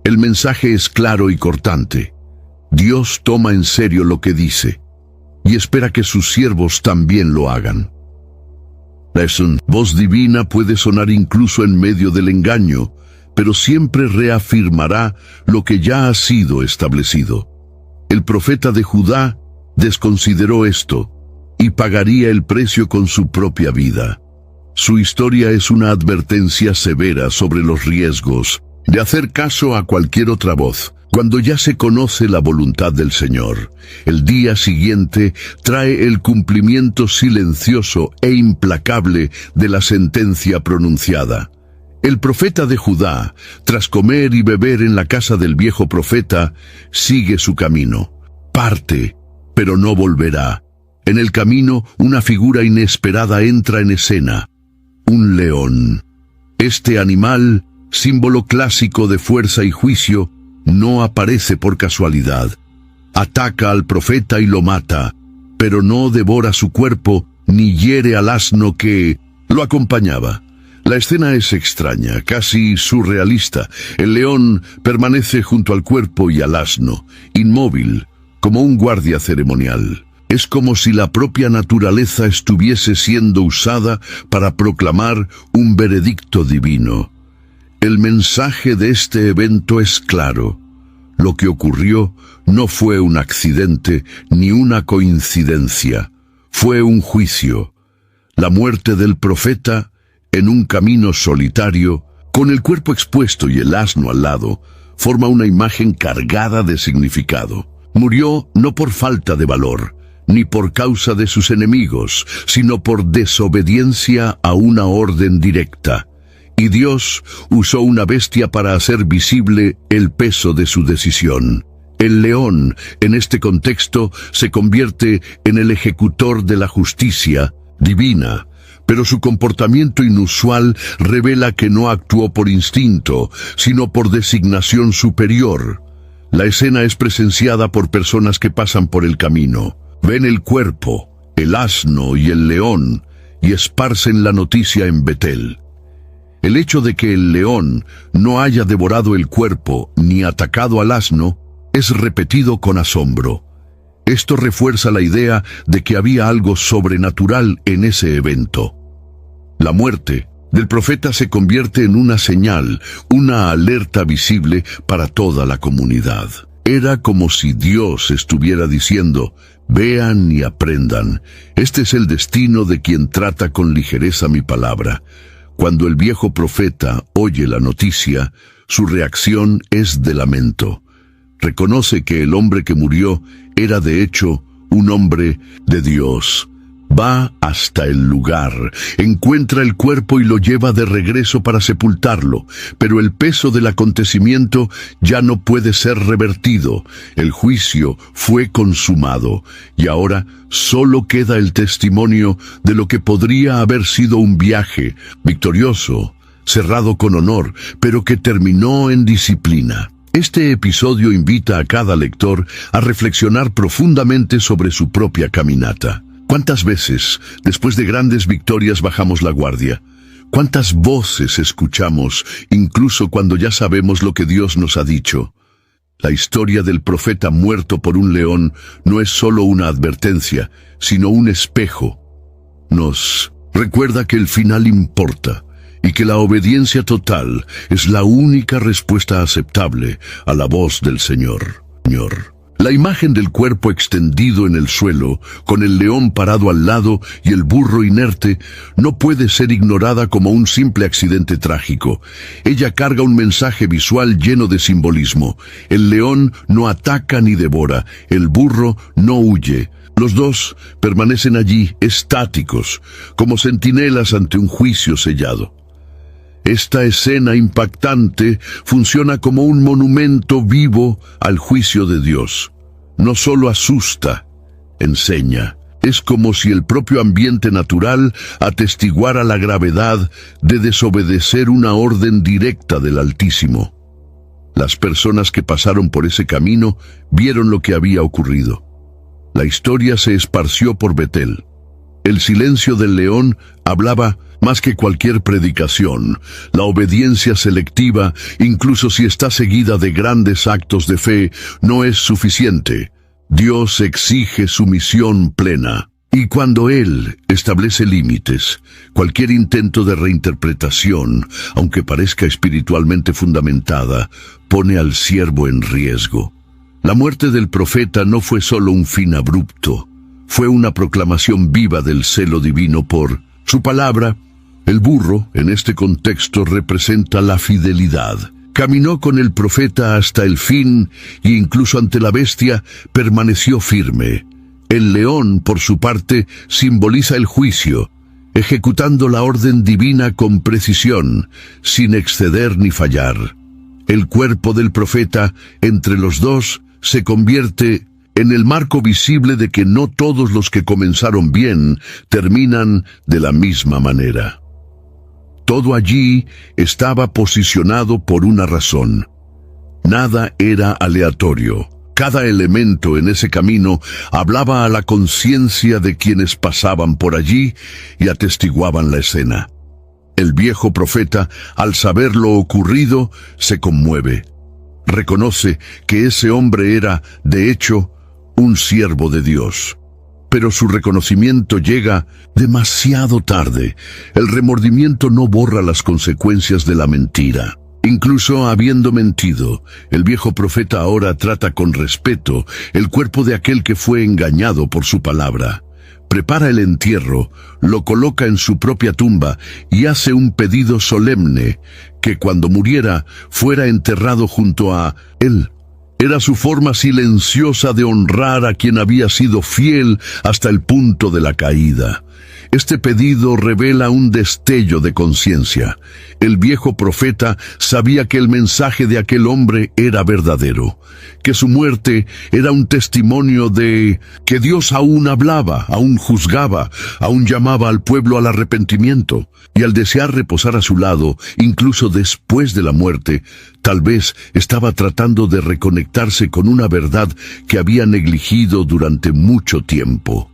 S3: El mensaje es claro y cortante. Dios toma en serio lo que dice, y espera que sus siervos también lo hagan. La voz divina puede sonar incluso en medio del engaño, pero siempre reafirmará lo que ya ha sido establecido. El profeta de Judá desconsideró esto, y pagaría el precio con su propia vida. Su historia es una advertencia severa sobre los riesgos de hacer caso a cualquier otra voz, cuando ya se conoce la voluntad del Señor. El día siguiente trae el cumplimiento silencioso e implacable de la sentencia pronunciada. El profeta de Judá, tras comer y beber en la casa del viejo profeta, sigue su camino. Parte, pero no volverá. En el camino, una figura inesperada entra en escena. Un león. Este animal, símbolo clásico de fuerza y juicio, no aparece por casualidad. Ataca al profeta y lo mata, pero no devora su cuerpo ni hiere al asno que lo acompañaba. La escena es extraña, casi surrealista. El león permanece junto al cuerpo y al asno, inmóvil, como un guardia ceremonial. Es como si la propia naturaleza estuviese siendo usada para proclamar un veredicto divino. El mensaje de este evento es claro. Lo que ocurrió no fue un accidente ni una coincidencia. Fue un juicio. La muerte del profeta, en un camino solitario, con el cuerpo expuesto y el asno al lado, forma una imagen cargada de significado. Murió no por falta de valor, ni por causa de sus enemigos, sino por desobediencia a una orden directa. Y Dios usó una bestia para hacer visible el peso de su decisión. El león, en este contexto, se convierte en el ejecutor de la justicia divina, pero su comportamiento inusual revela que no actuó por instinto, sino por designación superior. La escena es presenciada por personas que pasan por el camino. Ven el cuerpo, el asno y el león, y esparcen la noticia en Betel. El hecho de que el león no haya devorado el cuerpo ni atacado al asno es repetido con asombro. Esto refuerza la idea de que había algo sobrenatural en ese evento. La muerte del profeta se convierte en una señal, una alerta visible para toda la comunidad. Era como si Dios estuviera diciendo: vean y aprendan. Este es el destino de quien trata con ligereza mi palabra. Cuando el viejo profeta oye la noticia, su reacción es de lamento. Reconoce que el hombre que murió era de hecho un hombre de Dios. Va hasta el lugar, encuentra el cuerpo y lo lleva de regreso para sepultarlo, pero el peso del acontecimiento ya no puede ser revertido. El juicio fue consumado y ahora solo queda el testimonio de lo que podría haber sido un viaje victorioso, cerrado con honor, pero que terminó en disciplina. Este episodio invita a cada lector a reflexionar profundamente sobre su propia caminata. ¿Cuántas veces, después de grandes victorias, bajamos la guardia? ¿Cuántas voces escuchamos, incluso cuando ya sabemos lo que Dios nos ha dicho? La historia del profeta muerto por un león no es solo una advertencia, sino un espejo. Nos recuerda que el final importa y que la obediencia total es la única respuesta aceptable a la voz del Señor. La imagen del cuerpo extendido en el suelo, con el león parado al lado y el burro inerte, no puede ser ignorada como un simple accidente trágico. Ella carga un mensaje visual lleno de simbolismo. El león no ataca ni devora, el burro no huye. Los dos permanecen allí, estáticos, como centinelas ante un juicio sellado. Esta escena impactante funciona como un monumento vivo al juicio de Dios. No solo asusta, enseña. Es como si el propio ambiente natural atestiguara la gravedad de desobedecer una orden directa del Altísimo. Las personas que pasaron por ese camino vieron lo que había ocurrido. La historia se esparció por Betel. El silencio del león hablaba más que cualquier predicación. La obediencia selectiva, incluso si está seguida de grandes actos de fe, no es suficiente. Dios exige sumisión plena. Y cuando Él establece límites, cualquier intento de reinterpretación, aunque parezca espiritualmente fundamentada, pone al siervo en riesgo. La muerte del profeta no fue solo un fin abrupto. Fue una proclamación viva del celo divino por su palabra. El burro, en este contexto, representa la fidelidad. Caminó con el profeta hasta el fin e incluso ante la bestia permaneció firme. El león, por su parte, simboliza el juicio. ejecutando la orden divina con precisión, sin exceder ni fallar. El cuerpo del profeta, entre los dos, se convierte en el marco visible de que no todos los que comenzaron bien terminan de la misma manera. Todo allí estaba posicionado por una razón. Nada era aleatorio. Cada elemento en ese camino hablaba a la conciencia de quienes pasaban por allí y atestiguaban la escena. El viejo profeta, al saber lo ocurrido, se conmueve. Reconoce que ese hombre era, de hecho, un siervo de Dios. Pero su reconocimiento llega demasiado tarde. El remordimiento no borra las consecuencias de la mentira. Incluso habiendo mentido, el viejo profeta ahora trata con respeto el cuerpo de aquel que fue engañado por su palabra. Prepara el entierro, lo coloca en su propia tumba y hace un pedido solemne que cuando muriera fuera enterrado junto a él. Era su forma silenciosa de honrar a quien había sido fiel hasta el punto de la caída. Este pedido revela un destello de conciencia. El viejo profeta sabía que el mensaje de aquel hombre era verdadero, que su muerte era un testimonio de que Dios aún hablaba, aún juzgaba, aún llamaba al pueblo al arrepentimiento, y al desear reposar a su lado, incluso después de la muerte, tal vez estaba tratando de reconectarse con una verdad que había negligido durante mucho tiempo.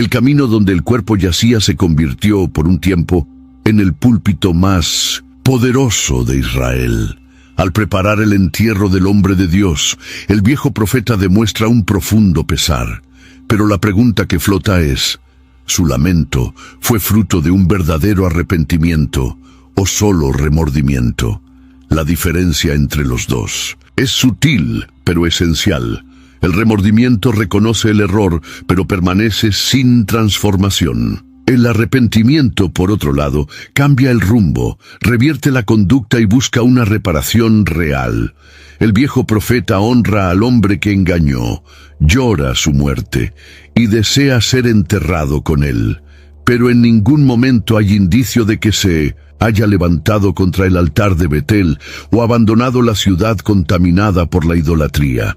S3: El camino donde el cuerpo yacía se convirtió, por un tiempo, en el púlpito más poderoso de Israel. Al preparar el entierro del hombre de Dios, el viejo profeta demuestra un profundo pesar. Pero la pregunta que flota es, ¿su lamento fue fruto de un verdadero arrepentimiento o solo remordimiento? La diferencia entre los dos es sutil, pero esencial. El remordimiento reconoce el error, pero permanece sin transformación. El arrepentimiento, por otro lado, cambia el rumbo, revierte la conducta y busca una reparación real. El viejo profeta honra al hombre que engañó, llora su muerte y desea ser enterrado con él. Pero en ningún momento hay indicio de que se haya levantado contra el altar de Betel o abandonado la ciudad contaminada por la idolatría.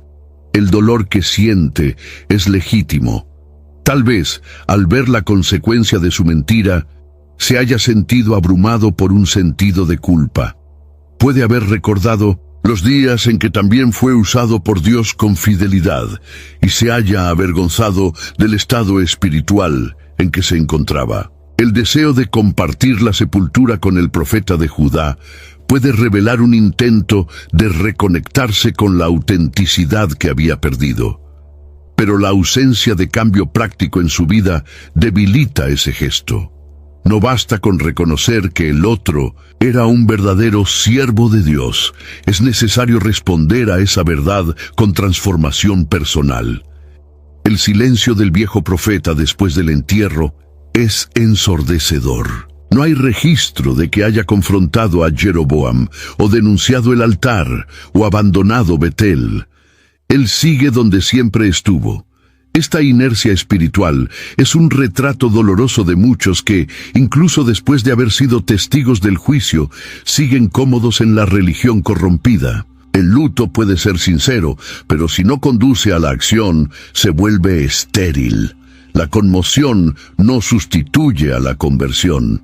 S3: El dolor que siente es legítimo. Tal vez, al ver la consecuencia de su mentira, se haya sentido abrumado por un sentido de culpa. Puede haber recordado los días en que también fue usado por Dios con fidelidad y se haya avergonzado del estado espiritual en que se encontraba. El deseo de compartir la sepultura con el profeta de Judá puede revelar un intento de reconectarse con la autenticidad que había perdido. Pero la ausencia de cambio práctico en su vida debilita ese gesto. No basta con reconocer que el otro era un verdadero siervo de Dios. Es necesario responder a esa verdad con transformación personal. El silencio del viejo profeta después del entierro es ensordecedor. No hay registro de que haya confrontado a Jeroboam, o denunciado el altar, o abandonado Betel. Él sigue donde siempre estuvo. Esta inercia espiritual es un retrato doloroso de muchos que, incluso después de haber sido testigos del juicio, siguen cómodos en la religión corrompida. El luto puede ser sincero, pero si no conduce a la acción, se vuelve estéril. La conmoción no sustituye a la conversión.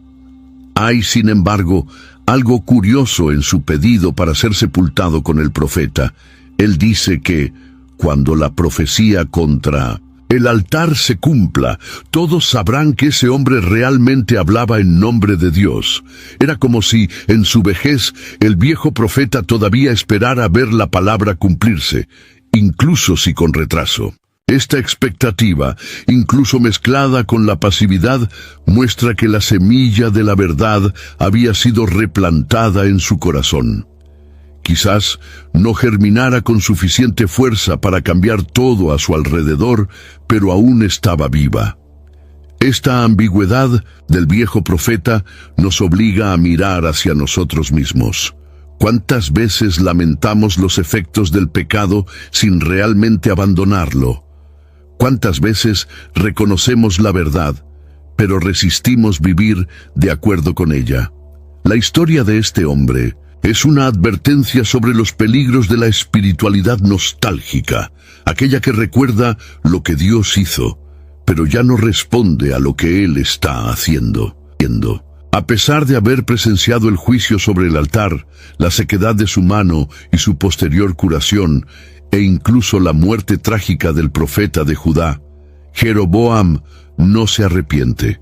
S3: Hay, sin embargo, algo curioso en su pedido para ser sepultado con el profeta. Él dice que, cuando la profecía contra el altar se cumpla, todos sabrán que ese hombre realmente hablaba en nombre de Dios. Era como si, en su vejez, el viejo profeta todavía esperara ver la palabra cumplirse, incluso si con retraso. Esta expectativa, incluso mezclada con la pasividad, muestra que la semilla de la verdad había sido replantada en su corazón. Quizás no germinara con suficiente fuerza para cambiar todo a su alrededor, pero aún estaba viva. Esta ambigüedad del viejo profeta nos obliga a mirar hacia nosotros mismos. ¿Cuántas veces lamentamos los efectos del pecado sin realmente abandonarlo? ¿Cuántas veces reconocemos la verdad, pero resistimos vivir de acuerdo con ella. La historia de este hombre es una advertencia sobre los peligros de la espiritualidad nostálgica, aquella que recuerda lo que Dios hizo, pero ya no responde a lo que Él está haciendo. A pesar de haber presenciado el juicio sobre el altar, la sequedad de su mano y su posterior curación, e incluso la muerte trágica del profeta de Judá, Jeroboam no se arrepiente.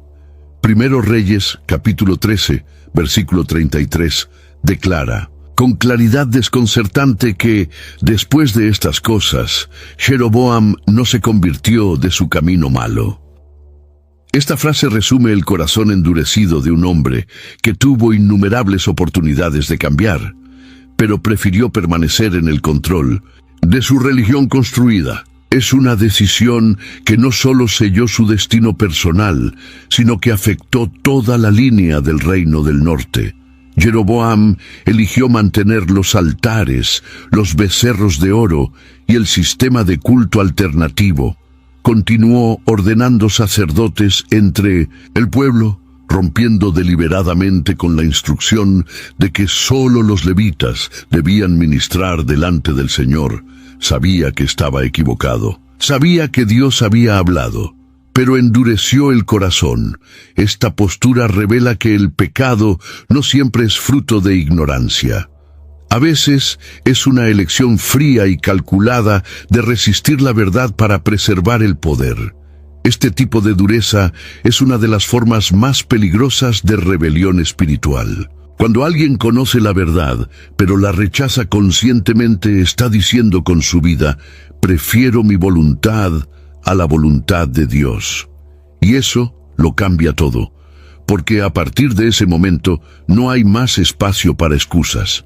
S3: Primero Reyes, capítulo 13, versículo 33, declara con claridad desconcertante que, después de estas cosas, Jeroboam no se convirtió de su camino malo. Esta frase resume el corazón endurecido de un hombre que tuvo innumerables oportunidades de cambiar, pero prefirió permanecer en el control de su religión construida. Es una decisión que no solo selló su destino personal, sino que afectó toda la línea del reino del norte. Jeroboam eligió mantener los altares, los becerros de oro y el sistema de culto alternativo. Continuó ordenando sacerdotes entre el pueblo, rompiendo deliberadamente con la instrucción de que solo los levitas debían ministrar delante del Señor. Sabía que estaba equivocado. Sabía que Dios había hablado, pero endureció el corazón. Esta postura revela que el pecado no siempre es fruto de ignorancia. A veces es una elección fría y calculada de resistir la verdad para preservar el poder. Este tipo de dureza es una de las formas más peligrosas de rebelión espiritual. Cuando alguien conoce la verdad, pero la rechaza conscientemente, está diciendo con su vida: prefiero mi voluntad a la voluntad de Dios. Y eso lo cambia todo, porque a partir de ese momento no hay más espacio para excusas.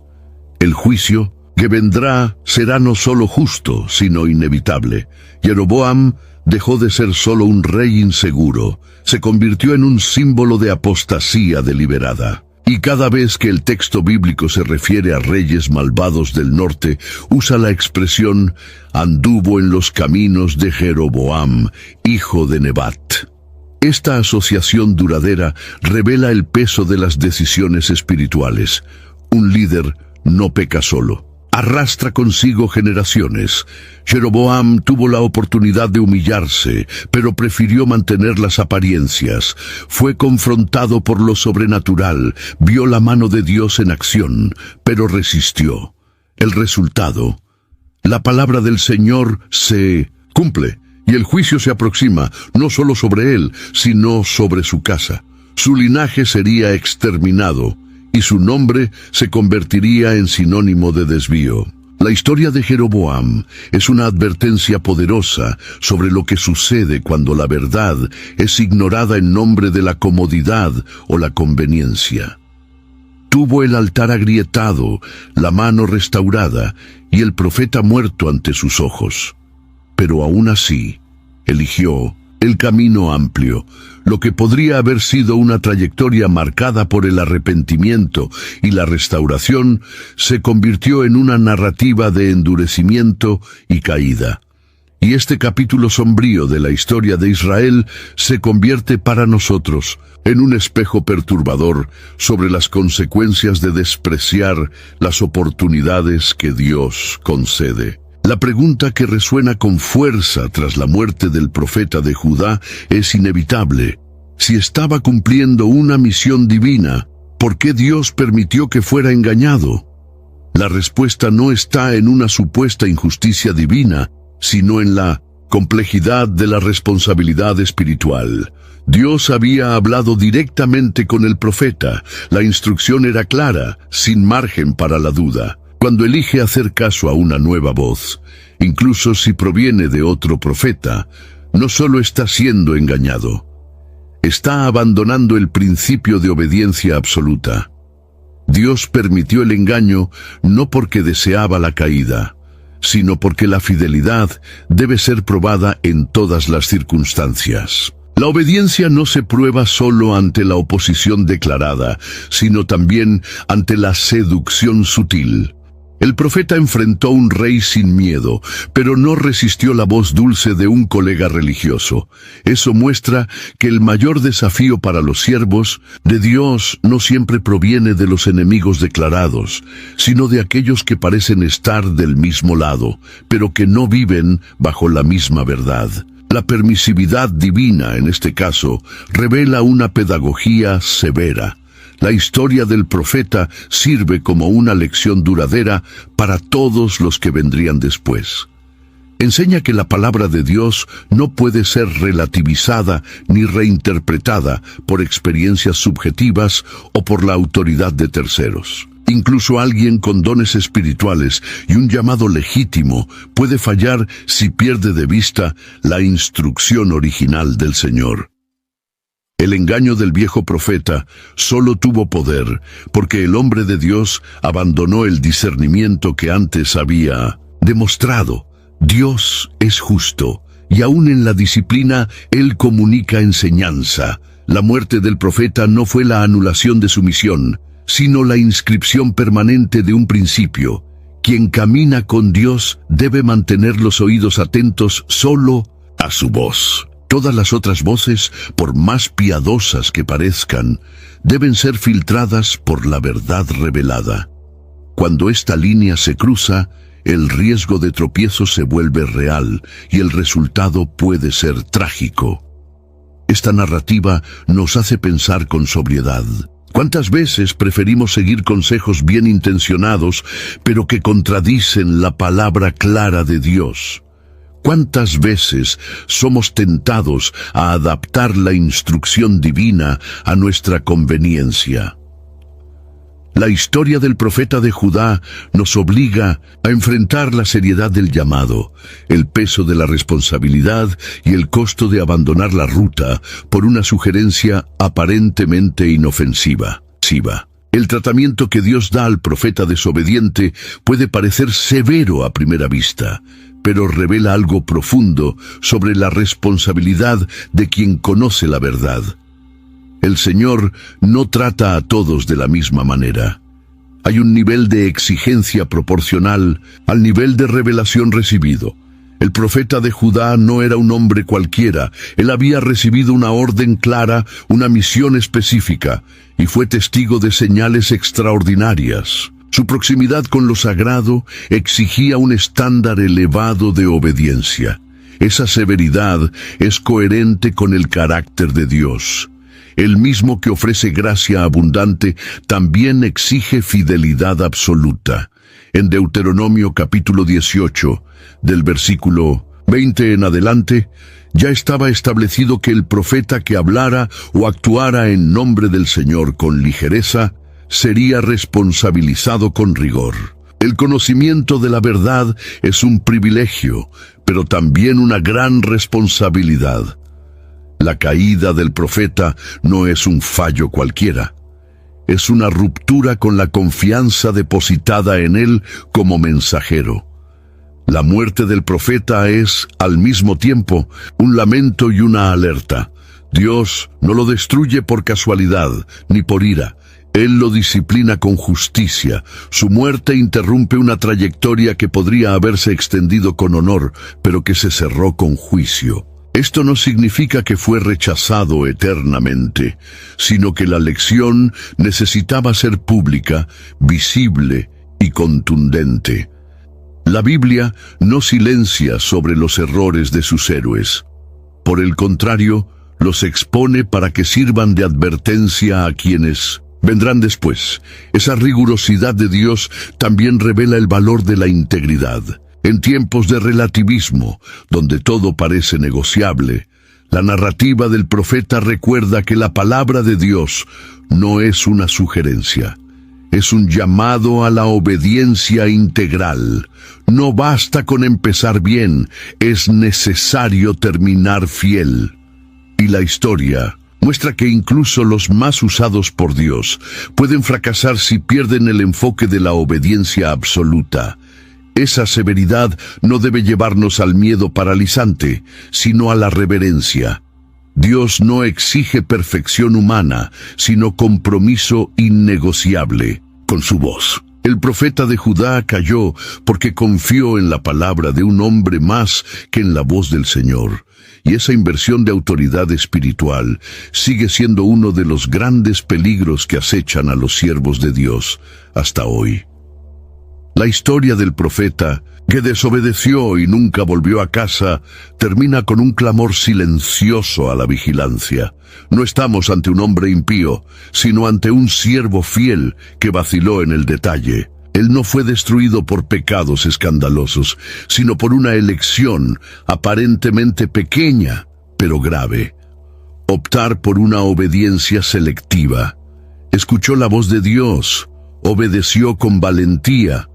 S3: El juicio que vendrá será no solo justo, sino inevitable. Jeroboam dejó de ser solo un rey inseguro, se convirtió en un símbolo de apostasía deliberada. Y cada vez que el texto bíblico se refiere a reyes malvados del norte, usa la expresión anduvo en los caminos de Jeroboam, hijo de Nebat. Esta asociación duradera revela el peso de las decisiones espirituales. Un líder no peca solo, arrastra consigo generaciones. Jeroboam tuvo la oportunidad de humillarse, pero prefirió mantener las apariencias. Fue confrontado por lo sobrenatural, vio la mano de Dios en acción, pero resistió. El resultado: la palabra del Señor se cumple, y el juicio se aproxima, no solo sobre él, sino sobre su casa. Su linaje sería exterminado, y su nombre se convertiría en sinónimo de desvío. La historia de Jeroboam es una advertencia poderosa sobre lo que sucede cuando la verdad es ignorada en nombre de la comodidad o la conveniencia. Tuvo el altar agrietado, la mano restaurada y el profeta muerto ante sus ojos. Pero aún así, eligió el camino amplio, lo que podría haber sido una trayectoria marcada por el arrepentimiento y la restauración, se convirtió en una narrativa de endurecimiento y caída. Y este capítulo sombrío de la historia de Israel se convierte para nosotros en un espejo perturbador sobre las consecuencias de despreciar las oportunidades que Dios concede. La pregunta que resuena con fuerza tras la muerte del profeta de Judá es inevitable. Si estaba cumpliendo una misión divina, ¿por qué Dios permitió que fuera engañado? La respuesta no está en una supuesta injusticia divina, sino en la complejidad de la responsabilidad espiritual. Dios había hablado directamente con el profeta. La instrucción era clara, sin margen para la duda. Cuando elige hacer caso a una nueva voz, incluso si proviene de otro profeta, no solo está siendo engañado, está abandonando el principio de obediencia absoluta. Dios permitió el engaño no porque deseaba la caída, sino porque la fidelidad debe ser probada en todas las circunstancias. La obediencia no se prueba solo ante la oposición declarada, sino también ante la seducción sutil. El profeta enfrentó un rey sin miedo, pero no resistió la voz dulce de un colega religioso. Eso muestra que el mayor desafío para los siervos de Dios no siempre proviene de los enemigos declarados, sino de aquellos que parecen estar del mismo lado, pero que no viven bajo la misma verdad. La permisividad divina, en este caso, revela una pedagogía severa. La historia del profeta sirve como una lección duradera para todos los que vendrían después. Enseña que la palabra de Dios no puede ser relativizada ni reinterpretada por experiencias subjetivas o por la autoridad de terceros. Incluso alguien con dones espirituales y un llamado legítimo puede fallar si pierde de vista la instrucción original del Señor. El engaño del viejo profeta solo tuvo poder porque el hombre de Dios abandonó el discernimiento que antes había demostrado. Dios es justo, y aún en la disciplina Él comunica enseñanza. La muerte del profeta no fue la anulación de su misión, sino la inscripción permanente de un principio. Quien camina con Dios debe mantener los oídos atentos solo a su voz. Todas las otras voces, por más piadosas que parezcan, deben ser filtradas por la verdad revelada. Cuando esta línea se cruza, el riesgo de tropiezo se vuelve real y el resultado puede ser trágico. Esta narrativa nos hace pensar con sobriedad. ¿Cuántas veces preferimos seguir consejos bien intencionados, pero que contradicen la palabra clara de Dios? ¿Cuántas veces somos tentados a adaptar la instrucción divina a nuestra conveniencia? La historia del profeta de Judá nos obliga a enfrentar la seriedad del llamado, el peso de la responsabilidad y el costo de abandonar la ruta por una sugerencia aparentemente inofensiva. El tratamiento que Dios da al profeta desobediente puede parecer severo a primera vista, pero revela algo profundo sobre la responsabilidad de quien conoce la verdad. El Señor no trata a todos de la misma manera. Hay un nivel de exigencia proporcional al nivel de revelación recibido. El profeta de Judá no era un hombre cualquiera. Él había recibido una orden clara, una misión específica, y fue testigo de señales extraordinarias. Su proximidad con lo sagrado exigía un estándar elevado de obediencia. Esa severidad es coherente con el carácter de Dios. El mismo que ofrece gracia abundante también exige fidelidad absoluta. En Deuteronomio capítulo 18, del versículo 20 en adelante, ya estaba establecido que el profeta que hablara o actuara en nombre del Señor con ligereza sería responsabilizado con rigor. El conocimiento de la verdad es un privilegio, pero también una gran responsabilidad. La caída del profeta no es un fallo cualquiera. Es una ruptura con la confianza depositada en él como mensajero. La muerte del profeta es, al mismo tiempo, un lamento y una alerta. Dios no lo destruye por casualidad, ni por ira. Él lo disciplina con justicia. Su muerte interrumpe una trayectoria que podría haberse extendido con honor, pero que se cerró con juicio. Esto no significa que fue rechazado eternamente, sino que la lección necesitaba ser pública, visible y contundente. La Biblia no silencia sobre los errores de sus héroes. Por el contrario, los expone para que sirvan de advertencia a quienes vendrán después. Esa rigurosidad de Dios también revela el valor de la integridad. En tiempos de relativismo, donde todo parece negociable, la narrativa del profeta recuerda que la palabra de Dios no es una sugerencia. Es un llamado a la obediencia integral. No basta con empezar bien, es necesario terminar fiel. Y la historia muestra que incluso los más usados por Dios pueden fracasar si pierden el enfoque de la obediencia absoluta. Esa severidad no debe llevarnos al miedo paralizante, sino a la reverencia. Dios no exige perfección humana, sino compromiso innegociable con su voz. El profeta de Judá cayó porque confió en la palabra de un hombre más que en la voz del Señor. Y esa inversión de autoridad espiritual sigue siendo uno de los grandes peligros que acechan a los siervos de Dios hasta hoy. La historia del profeta, que desobedeció y nunca volvió a casa, termina con un clamor silencioso a la vigilancia. No estamos ante un hombre impío, sino ante un siervo fiel que vaciló en el detalle. Él no fue destruido por pecados escandalosos, sino por una elección aparentemente pequeña, pero grave. Optar por una obediencia selectiva. Escuchó la voz de Dios, obedeció con valentía,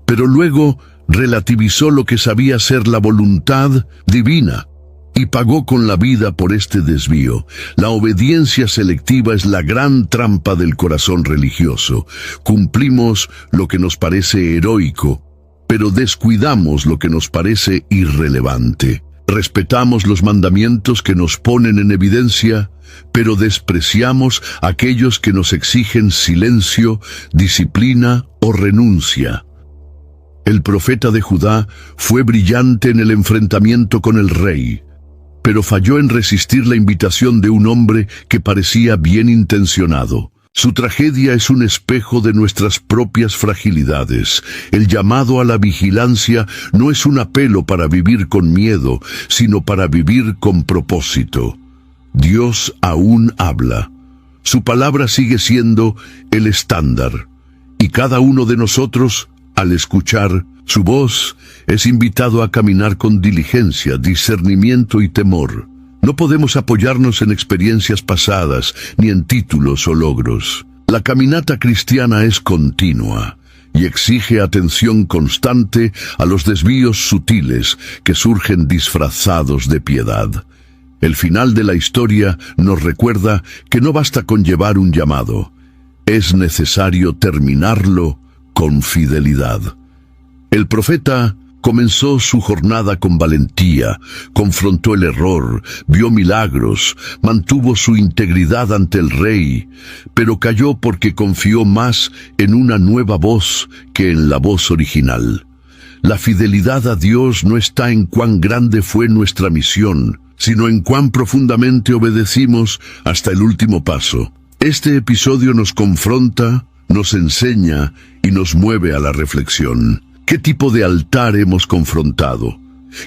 S3: pero luego relativizó lo que sabía ser la voluntad divina y pagó con la vida por este desvío. La obediencia selectiva es la gran trampa del corazón religioso. Cumplimos lo que nos parece heroico, pero descuidamos lo que nos parece irrelevante. Respetamos los mandamientos que nos ponen en evidencia, pero despreciamos aquellos que nos exigen silencio, disciplina o renuncia. El profeta de Judá fue brillante en el enfrentamiento con el rey, pero falló en resistir la invitación de un hombre que parecía bien intencionado. Su tragedia es un espejo de nuestras propias fragilidades. El llamado a la vigilancia no es un apelo para vivir con miedo, sino para vivir con propósito. Dios aún habla. Su palabra sigue siendo el estándar, y cada uno de nosotros, al escuchar su voz, es invitado a caminar con diligencia, discernimiento y temor. No podemos apoyarnos en experiencias pasadas, ni en títulos o logros. La caminata cristiana es continua y exige atención constante a los desvíos sutiles que surgen disfrazados de piedad. El final de la historia nos recuerda que no basta con llevar un llamado, es necesario terminarlo con fidelidad. El profeta comenzó su jornada con valentía, confrontó el error, vio milagros, mantuvo su integridad ante el rey, pero cayó porque confió más en una nueva voz que en la voz original. La fidelidad a Dios no está en cuán grande fue nuestra misión, sino en cuán profundamente obedecimos hasta el último paso. Este episodio nos confronta, nos enseña y nos mueve a la reflexión. ¿Qué tipo de altar hemos confrontado?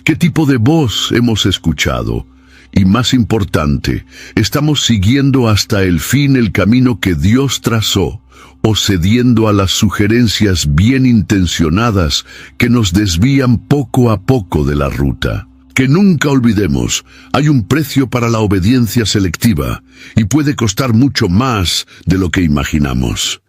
S3: ¿Qué tipo de voz hemos escuchado? Y más importante, ¿estamos siguiendo hasta el fin el camino que Dios trazó o cediendo a las sugerencias bien intencionadas que nos desvían poco a poco de la ruta? Que nunca olvidemos, hay un precio para la obediencia selectiva y puede costar mucho más de lo que imaginamos.